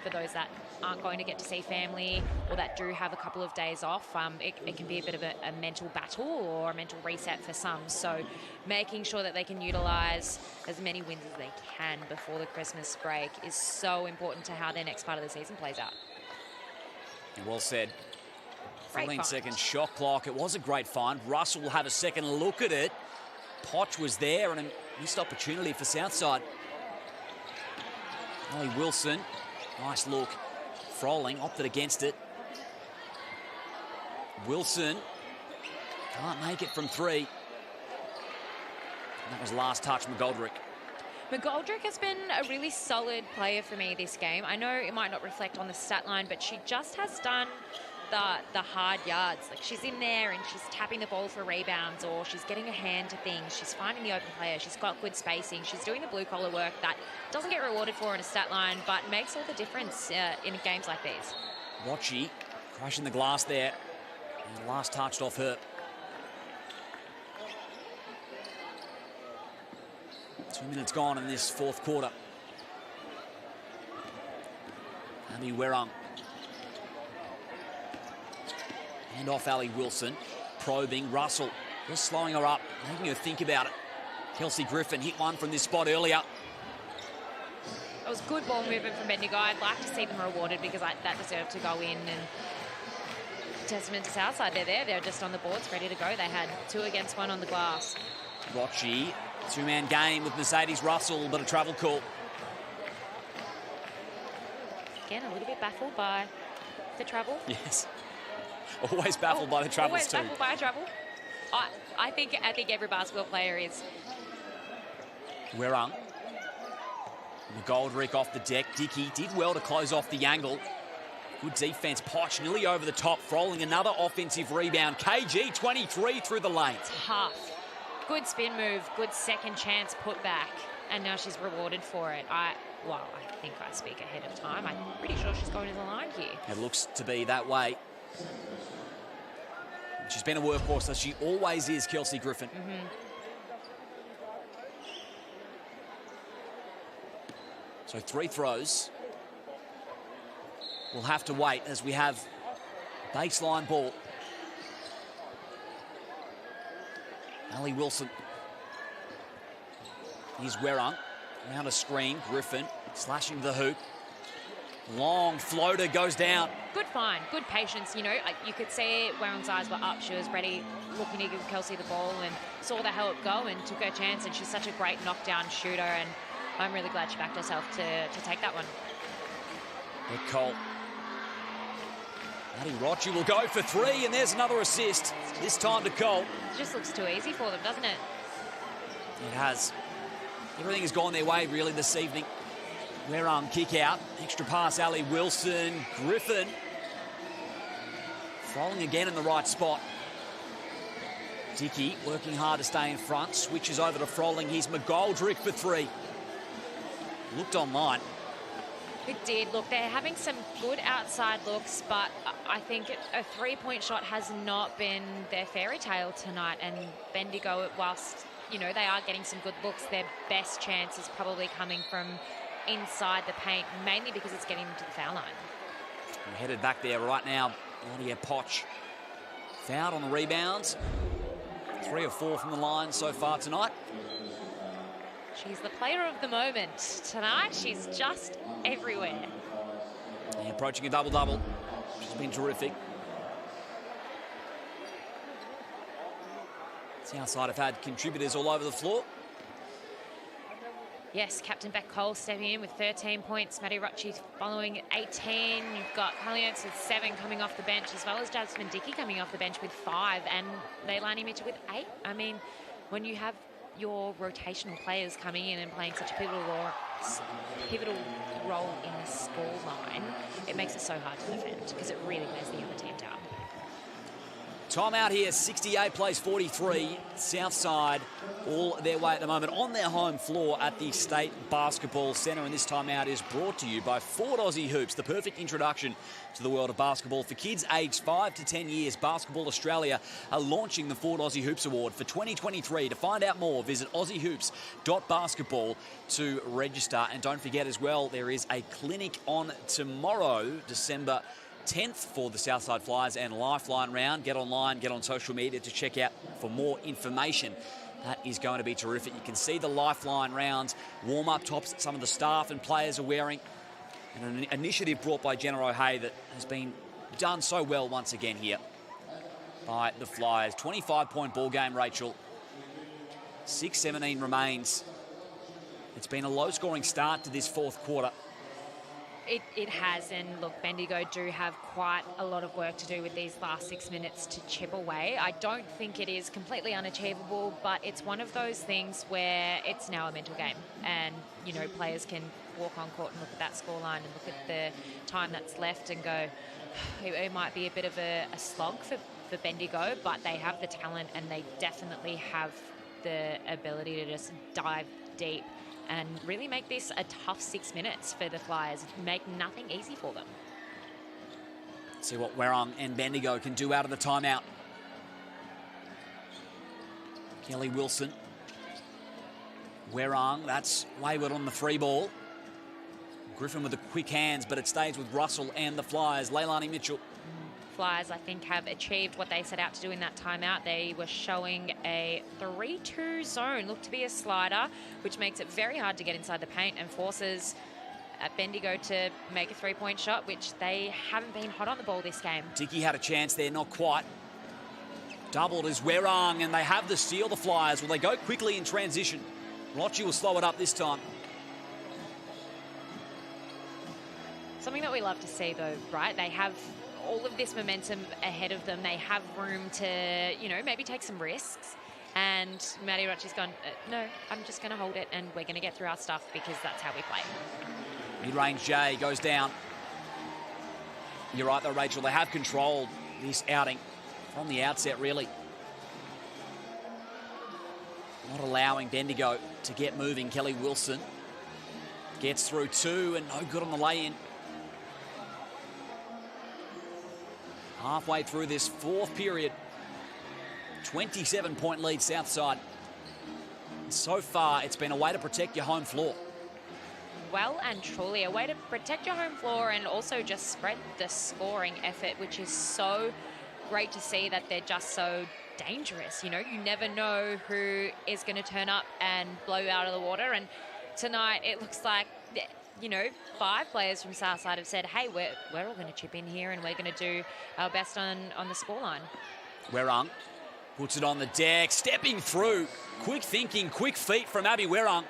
for those that aren't going to get to see family or that do have a couple of days off. It can be a bit of a mental battle or a mental reset for some. So making sure that they can utilise as many wins as they can before the Christmas break is so important to how their next part of the season plays out. Well said. 14-second find. shot clock. It was a great find. Russell will have a second look at it. Poch was there, and a missed opportunity for Southside. Ali Wilson, nice look. Froling opted against it. Wilson can't make it from 3. And that was last touch, McGoldrick. McGoldrick has been a really solid player for me this game. I know it might not reflect on the stat line, but she just has done the hard yards. Like, she's in there and she's tapping the ball for rebounds, or she's getting a hand to things. She's finding the open player. She's got good spacing. She's doing the blue-collar work that doesn't get rewarded for in a stat line, but makes all the difference in games like these. Rochi crashing the glass there. And last touched off her. 2 minutes gone in this fourth quarter. Abby Werang. Hand off Ali Wilson. Probing. Russell just slowing her up, making her think about it. Kelsey Griffin hit one from this spot earlier. It was good ball movement from Bendigo. I'd like to see them rewarded because that deserved to go in. And testament to Southside. They're there. They're just on the boards, ready to go. They had 2 against 1 on the glass. Rocci, 2-man game with Mercedes Russell, but a travel call. Again, a little bit baffled by the travel. Yes. Always baffled by the travels too. Always baffled by travel. I think every basketball player is. Werung. McGoldrick off the deck. Dickey did well to close off the angle. Good defense. Poch nearly over the top. Frolling another offensive rebound. KG 23 through the lane. Tough. Good spin move. Good second chance put back. And now she's rewarded for it. I think I speak ahead of time. I'm pretty sure she's going to the line here. It looks to be that way. She's been a workhorse, as she always is, Kelsey Griffin. So 3 throws. We'll have to wait as we have baseline ball. Ali Wilson. Here's Werung. Around a screen. Griffin slashing the hoop. Long floater goes down. Good find, good patience. You know, you could see Werung's eyes were up. She was ready, looking to give Kelsey the ball and saw how it go and took her chance. And she's such a great knockdown shooter. And I'm really glad she backed herself to take that one. Nick Cole. Maddie Rocci will go for 3, and there's another assist. This time to Cole. It just looks too easy for them, doesn't it? It has. Everything has gone their way, really, this evening. Werung kick out. Extra pass, Ali Wilson. Griffin. Falling again in the right spot. Dickey working hard to stay in front. Switches over to Frolling. Here's McGoldrick for 3. Looked online. It did. Look, they're having some good outside looks, but I think a 3-point shot has not been their fairy tale tonight. And Bendigo, whilst, you know, they are getting some good looks, their best chance is probably coming from inside the paint, mainly because it's getting them to the foul line. We're headed back there right now. Nadia Poch fouled on the rebounds. 3 or 4 from the line so far tonight. She's the player of the moment tonight. She's just everywhere. Yeah, approaching a double-double. She's been terrific. Southside have had contributors all over the floor. Yes, Captain Beck Cole stepping in with 13 points. Maddie Rocci following 18. You've got Halliance with 7 coming off the bench, as well as Jasmine Dickey coming off the bench with 5, and Leilani Mitchell with 8. I mean, when you have your rotational players coming in and playing such a pivotal role in the scoreline, it makes it so hard to defend because it really wears the other team down. Timeout here, 68 plays 43. Southside all their way at the moment on their home floor at the State Basketball Centre. And this timeout is brought to you by Ford Aussie Hoops, the perfect introduction to the world of basketball. For kids aged 5 to 10 years, Basketball Australia are launching the Ford Aussie Hoops Award for 2023. To find out more, visit aussiehoops.basketball to register. And don't forget as well, there is a clinic on tomorrow, December 10th, for the Southside Flyers and Lifeline round. Get online, get on social media to check out for more information. That is going to be terrific. You can see the Lifeline rounds, warm-up tops that some of the staff and players are wearing. And an initiative brought by Jenna O'Hea that has been done so well once again here by the Flyers. 25-point ball game, Rachel. 6:17 remains. It's been a low-scoring start to this fourth quarter. It has, and look, Bendigo do have quite a lot of work to do with these last 6 minutes to chip away. I don't think it is completely unachievable, but it's one of those things where it's now a mental game. And, you know, players can walk on court and look at that scoreline and look at the time that's left and go, it might be a bit of a slog for Bendigo, but they have the talent and they definitely have the ability to just dive deep and really make this a tough 6 minutes for the Flyers. Make nothing easy for them. See what Werung and Bendigo can do out of the timeout. Kelly Wilson. Werung, that's wayward on the free ball. Griffin with the quick hands, but it stays with Russell and the Flyers. Leilani Mitchell. Flyers, I think, have achieved what they set out to do in that timeout. They were showing a 3-2 zone, looked to be a slider, which makes it very hard to get inside the paint and forces at Bendigo to make a three-point shot, which they haven't been hot on the ball this game. Dickey had a chance there, not quite. Doubled is Werang, and they have the steal, the Flyers. Will they go quickly in transition? Rocci will slow it up this time. Something that we love to see, though, right? They have all of this momentum ahead of them. They have room to, you know, maybe take some risks. And Maddie Rocci's gone, no, I'm just going to hold it, and we're going to get through our stuff because that's how we play. Mid-range J goes down. You're right, though, Rachel. They have controlled this outing from the outset, really. Not allowing Bendigo to get moving. Kelly Wilson gets through two and no good on the lay-in. Halfway through this fourth period. 27-point lead, Southside. And so far, it's been a way to protect your home floor. Well and truly, a way to protect your home floor and also just spread the scoring effort, which is so great to see that they're just so dangerous. You know, you never know who is going to turn up and blow you out of the water. And tonight, it looks like, you know, 5 players from Southside have said, hey, we're all going to chip in here and we're going to do our best on the scoreline. Werang puts it on the deck, stepping through. Quick thinking, quick feet from Abby Werang.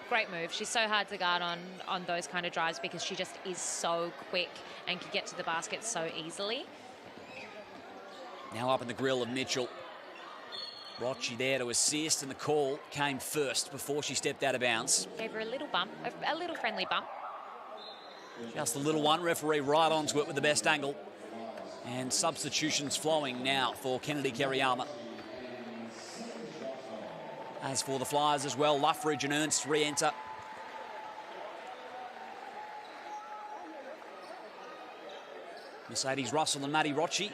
Great move. She's so hard to guard on those kind of drives because she just is so quick and can get to the basket so easily. Now up in the grill of Mitchell. Rocci there to assist, and the call came first before she stepped out of bounds. Gave her a little bump, a little friendly bump. Just a little one. Referee right onto it with the best angle. And substitutions flowing now for Kennedy Kerryama. As for the Flyers as well, Luffridge and Ernst re-enter. Mercedes Russell and Maddie Rocci.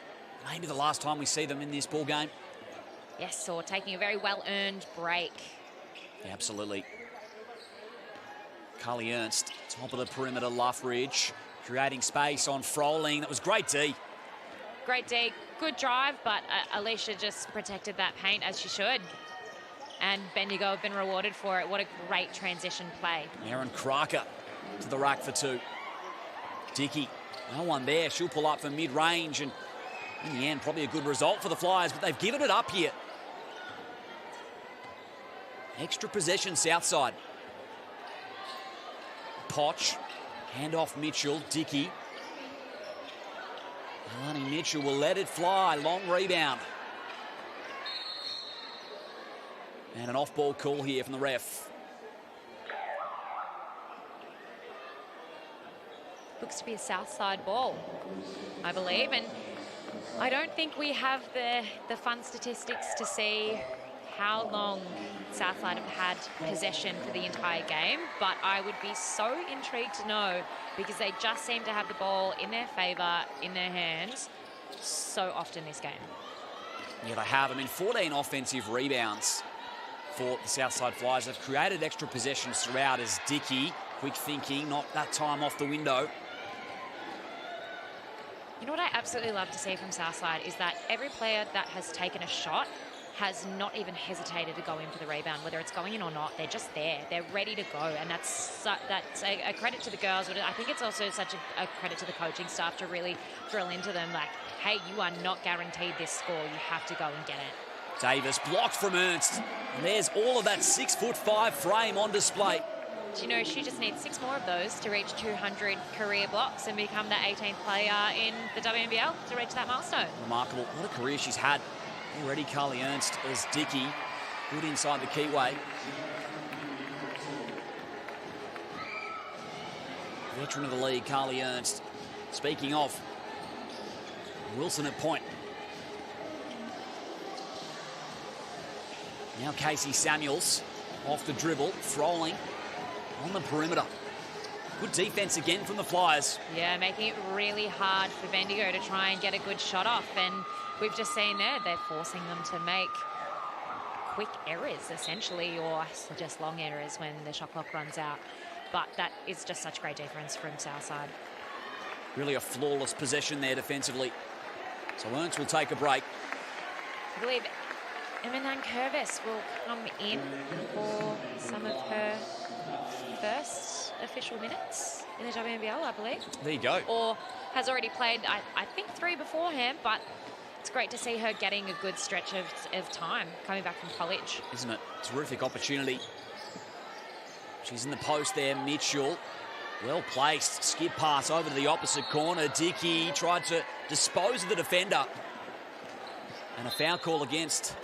Maybe the last time we see them in this ball game. Yes, or taking a very well-earned break. Yeah, absolutely. Carly Ernst, top of the perimeter, Luffridge, creating space on Froling. That was great D. Great D, good drive, but Alicia just protected that paint as she should. And Bendigo have been rewarded for it. What a great transition play. Aaron Crocker to the rack for 2. Dickey, no one there. She'll pull up for mid-range, and in the end, probably a good result for the Flyers, but they've given it up here. Extra possession, Southside. Potch, hand off Mitchell, Dickey. Alani Mitchell will let it fly, long rebound. And an off-ball call here from the ref. Looks to be a Southside ball, I believe. And I don't think we have the fun statistics to see how long Southside have had possession for the entire game, but I would be so intrigued to know because they just seem to have the ball in their favour, in their hands, so often this game. Yeah, they have. I mean, 14 offensive rebounds for the Southside Flyers. They've created extra possessions throughout as Dickey, quick thinking, not that time off the window. You know what I absolutely love to see from Southside is that every player that has taken a shot has not even hesitated to go in for the rebound. Whether it's going in or not, they're just there. They're ready to go, and that's a credit to the girls, but I think it's also such a credit to the coaching staff to really drill into them, like, hey, you are not guaranteed this score. You have to go and get it. Davis blocked from Ernst, and there's all of that 6'5" frame on display. Do you know, she just needs 6 more of those to reach 200 career blocks and become the 18th player in the WNBL to reach that milestone. Remarkable. What a career she's had. Already Carly Ernst as Dickey. Good inside the keyway. Veteran of the league, Carly Ernst. Speaking of, Wilson at point. Now Casey Samuels off the dribble, Froling on the perimeter. Good defense again from the Flyers. Yeah, making it really hard for Bendigo to try and get a good shot off, and we've just seen there, they're forcing them to make quick errors, essentially, or just long errors when the shot clock runs out. But that is just such great defense from Southside. Really a flawless possession there defensively. So Ernst will take a break. I believe Eminem Curvis will come in for some of her first official minutes in the WNBL, I believe. There you go. Or has already played, I think, 3 beforehand, but it's great to see her getting a good stretch of time coming back from college. Isn't it? Terrific opportunity. She's in the post there, Mitchell. Well placed. Skip pass over to the opposite corner. Dickey tried to dispose of the defender. And a foul call against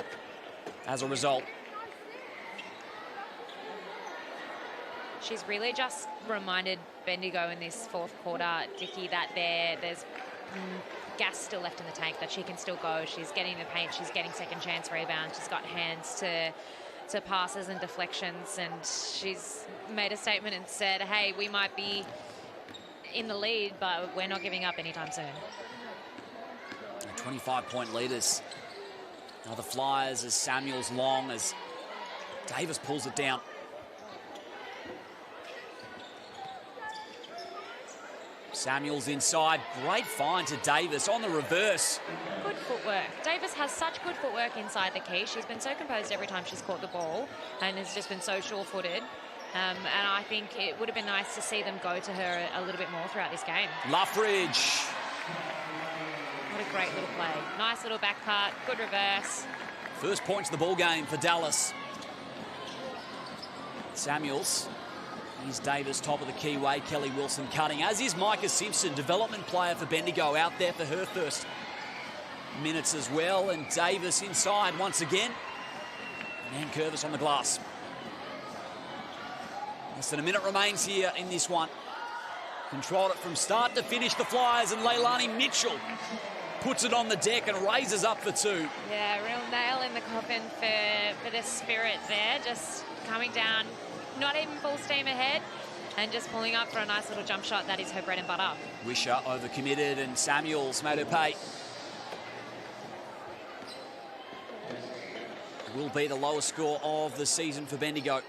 as a result. She's really just reminded Bendigo in this 4th quarter, Dickey, that there's gas still left in the tank, that she can still go. She's getting the paint, she's getting second chance rebounds, she's got hands to passes and deflections, and she's made a statement and said, hey, we might be in the lead, but we're not giving up anytime soon. 25-point leaders. Now the Flyers as Samuels long as Davis pulls it down. Samuels inside. Great find to Davis on the reverse. Good footwork. Davis has such good footwork inside the key. She's been so composed every time she's caught the ball and has just been so sure-footed. And I think it would have been nice to see them go to her a little bit more throughout this game. Luffridge. What a great little play. Nice little back cut. Good reverse. First points of the ball game for Dallas. Samuels. Here's Davis, top of the key way. Kelly Wilson cutting, as is Micah Simpson, development player for Bendigo, out there for her first minutes as well. And Davis inside once again. And Curvis on the glass. Less than a minute remains here in this one. Controlled it from start to finish, the Flyers, and Leilani Mitchell puts it on the deck and raises up for 2. Yeah, real nail in the coffin for the Spirit there. Just coming down, not even full steam ahead, and just pulling up for a nice little jump shot. That is her bread and butter. Wisher overcommitted, and Samuels made her pay. Will be the lowest score of the season for Bendigo.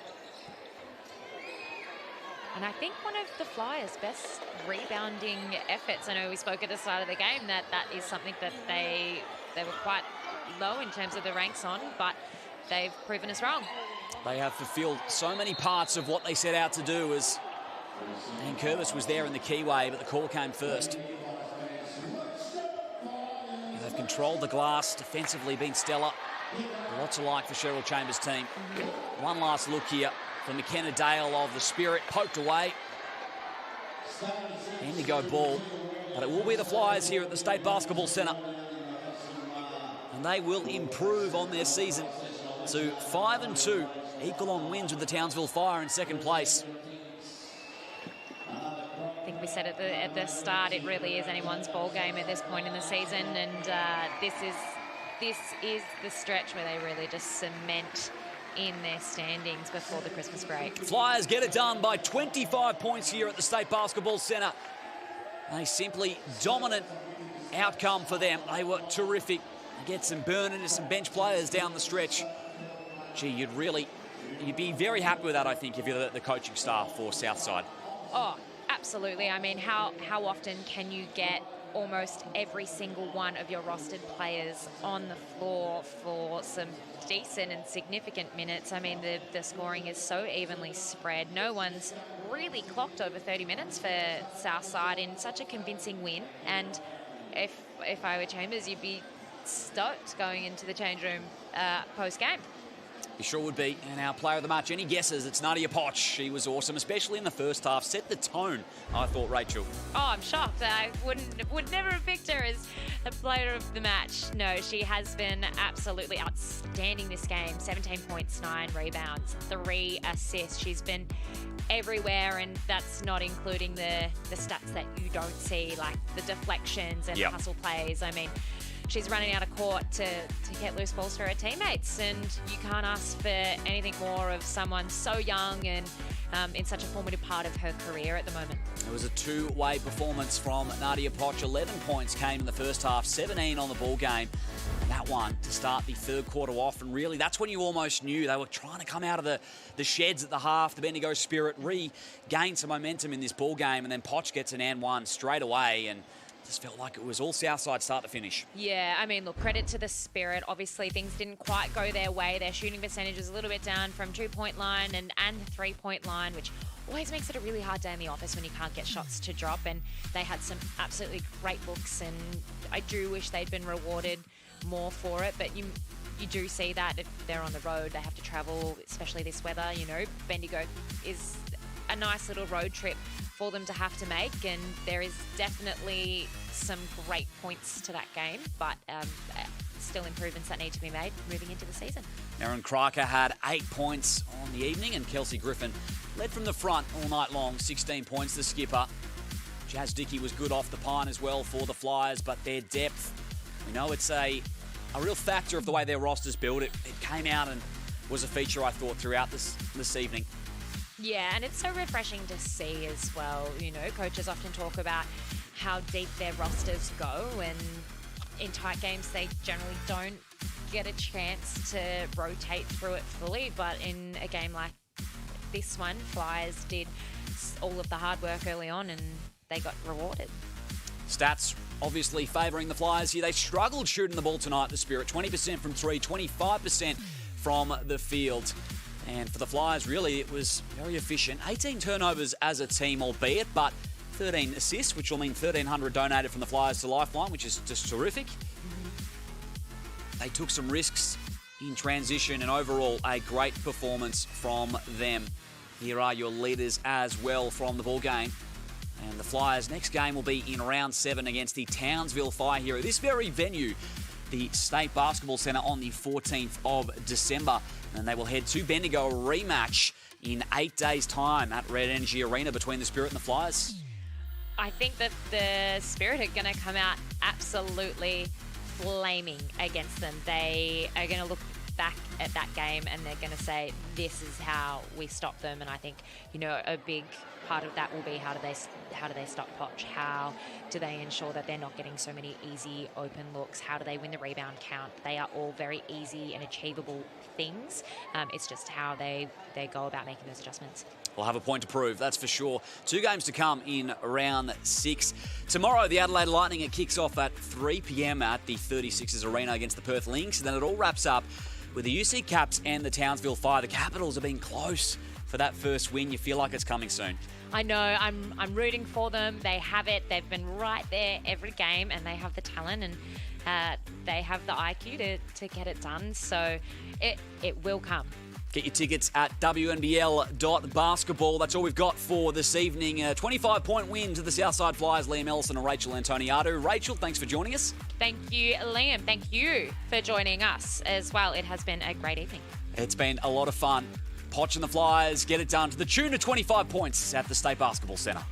And I think one of the Flyers' best rebounding efforts. I know we spoke at the start of the game that is something that they were quite low in terms of the ranks on, but they've proven us wrong. They have fulfilled so many parts of what they set out to do, as and Curvis was there in the keyway, but the call came first. And they've controlled the glass, defensively been stellar. Lots of like for Cheryl Chambers' team. One last look here for McKenna Dale of the Spirit, poked away. Bendigo ball, but it will be the Flyers here at the State Basketball Centre. And they will improve on their season to 5-2, equal on wins with the Townsville Fire in second place. I think we said at the start, it really is anyone's ball game at this point in the season, and this is the stretch where they really just cement in their standings before the Christmas break. Flyers get it done by 25 points here at the State Basketball Centre. A simply dominant outcome for them. They were terrific. They get some burn into some bench players down the stretch. Gee, you'd be very happy with that, I think, if you're the coaching staff for Southside. Oh, absolutely. I mean, how often can you get almost every single one of your rostered players on the floor for some decent and significant minutes? I mean, the scoring is so evenly spread. No one's really clocked over 30 minutes for Southside in such a convincing win. And if I were Chambers, you'd be stoked going into the change room post-game. You sure would be. And our player of the match, any guesses? It's Nadia Poch. She was awesome, especially in the first half. Set the tone, I thought, Rachel. Oh, I'm shocked. I would never have picked her as a player of the match. No, she has been absolutely outstanding this game. 17 points, 9 rebounds, 3 assists. She's been everywhere, and that's not including the stats that you don't see, like the deflections and hustle plays. I mean, she's running out of court to get loose balls for her teammates, and you can't ask for anything more of someone so young and in such a formative part of her career at the moment. It was a two-way performance from Nadia Poch. 11 points came in the first half, 17 on the ball game. And that one to start the third quarter off, and really that's when you almost knew they were trying to come out of the sheds at the half. The Bendigo Spirit regained some momentum in this ball game, and then Poch gets an and one straight away, and just felt like it was all Southside start to finish. Yeah, I mean, look, credit to the Spirit. Obviously, things didn't quite go their way. Their shooting percentage was a little bit down from 2-point line and the 3-point line, which always makes it a really hard day in the office when you can't get shots to drop. And they had some absolutely great looks, and I do wish they'd been rewarded more for it. But you do see that if they're on the road, they have to travel, especially this weather. You know, Bendigo is a nice little road trip for them to have to make, and there is definitely some great points to that game, but still improvements that need to be made moving into the season. Erin Crocker had 8 points on the evening, and Kelsey Griffin led from the front all night long, 16 points, the skipper. Jazz Dickey was good off the pine as well for the Flyers, but their depth, we know it's a real factor of the way their roster's built. It came out and was a feature, I thought, throughout this evening. Yeah, and it's so refreshing to see as well. You know, coaches often talk about how deep their rosters go, and in tight games they generally don't get a chance to rotate through it fully. But in a game like this one, Flyers did all of the hard work early on and they got rewarded. Stats obviously favouring the Flyers here. They struggled shooting the ball tonight, the Spirit. 20% from three, 25% from the field. And for the Flyers, really, it was very efficient. 18 turnovers as a team, albeit, but 13 assists, which will mean 1,300 donated from the Flyers to Lifeline, which is just terrific. They took some risks in transition, and overall, a great performance from them. Here are your leaders as well from the ball game. And the Flyers' next game will be in round 7 against the Townsville Fire here at this very venue, the State Basketball Centre, on the 14th of December. And they will head to Bendigo, a rematch in 8 days' time at Red Energy Arena between the Spirit and the Flyers. I think that the Spirit are going to come out absolutely flaming against them. They are going to look back at that game and they're going to say, this is how we stop them. And I think, you know, a big part of that will be how do they stop Poch? How do they ensure that they're not getting so many easy open looks? How do they win the rebound count? They are all very easy and achievable things. It's just how they go about making those adjustments. We'll have a point to prove, that's for sure. 2 games to come in round 6. Tomorrow, the Adelaide Lightning, it kicks off at 3 p.m. at the 36ers Arena against the Perth Lynx. And then it all wraps up with the UC Caps and the Townsville Fire. The Capitals have been close for that first win. You feel like it's coming soon. I know, I'm rooting for them. They have it. They've been right there every game, and they have the talent, and they have the IQ to get it done. So it will come. Get your tickets at WNBL.basketbol. That's all we've got for this evening. A 25-point win to the Southside Flyers, Liam Ellison and Rachel Antoniadou. Rachel, thanks for joining us. Thank you, Liam. Thank you for joining us as well. It has been a great evening. It's been a lot of fun. Poch and the Flyers get it done to the tune of 25 points at the State Basketball Centre.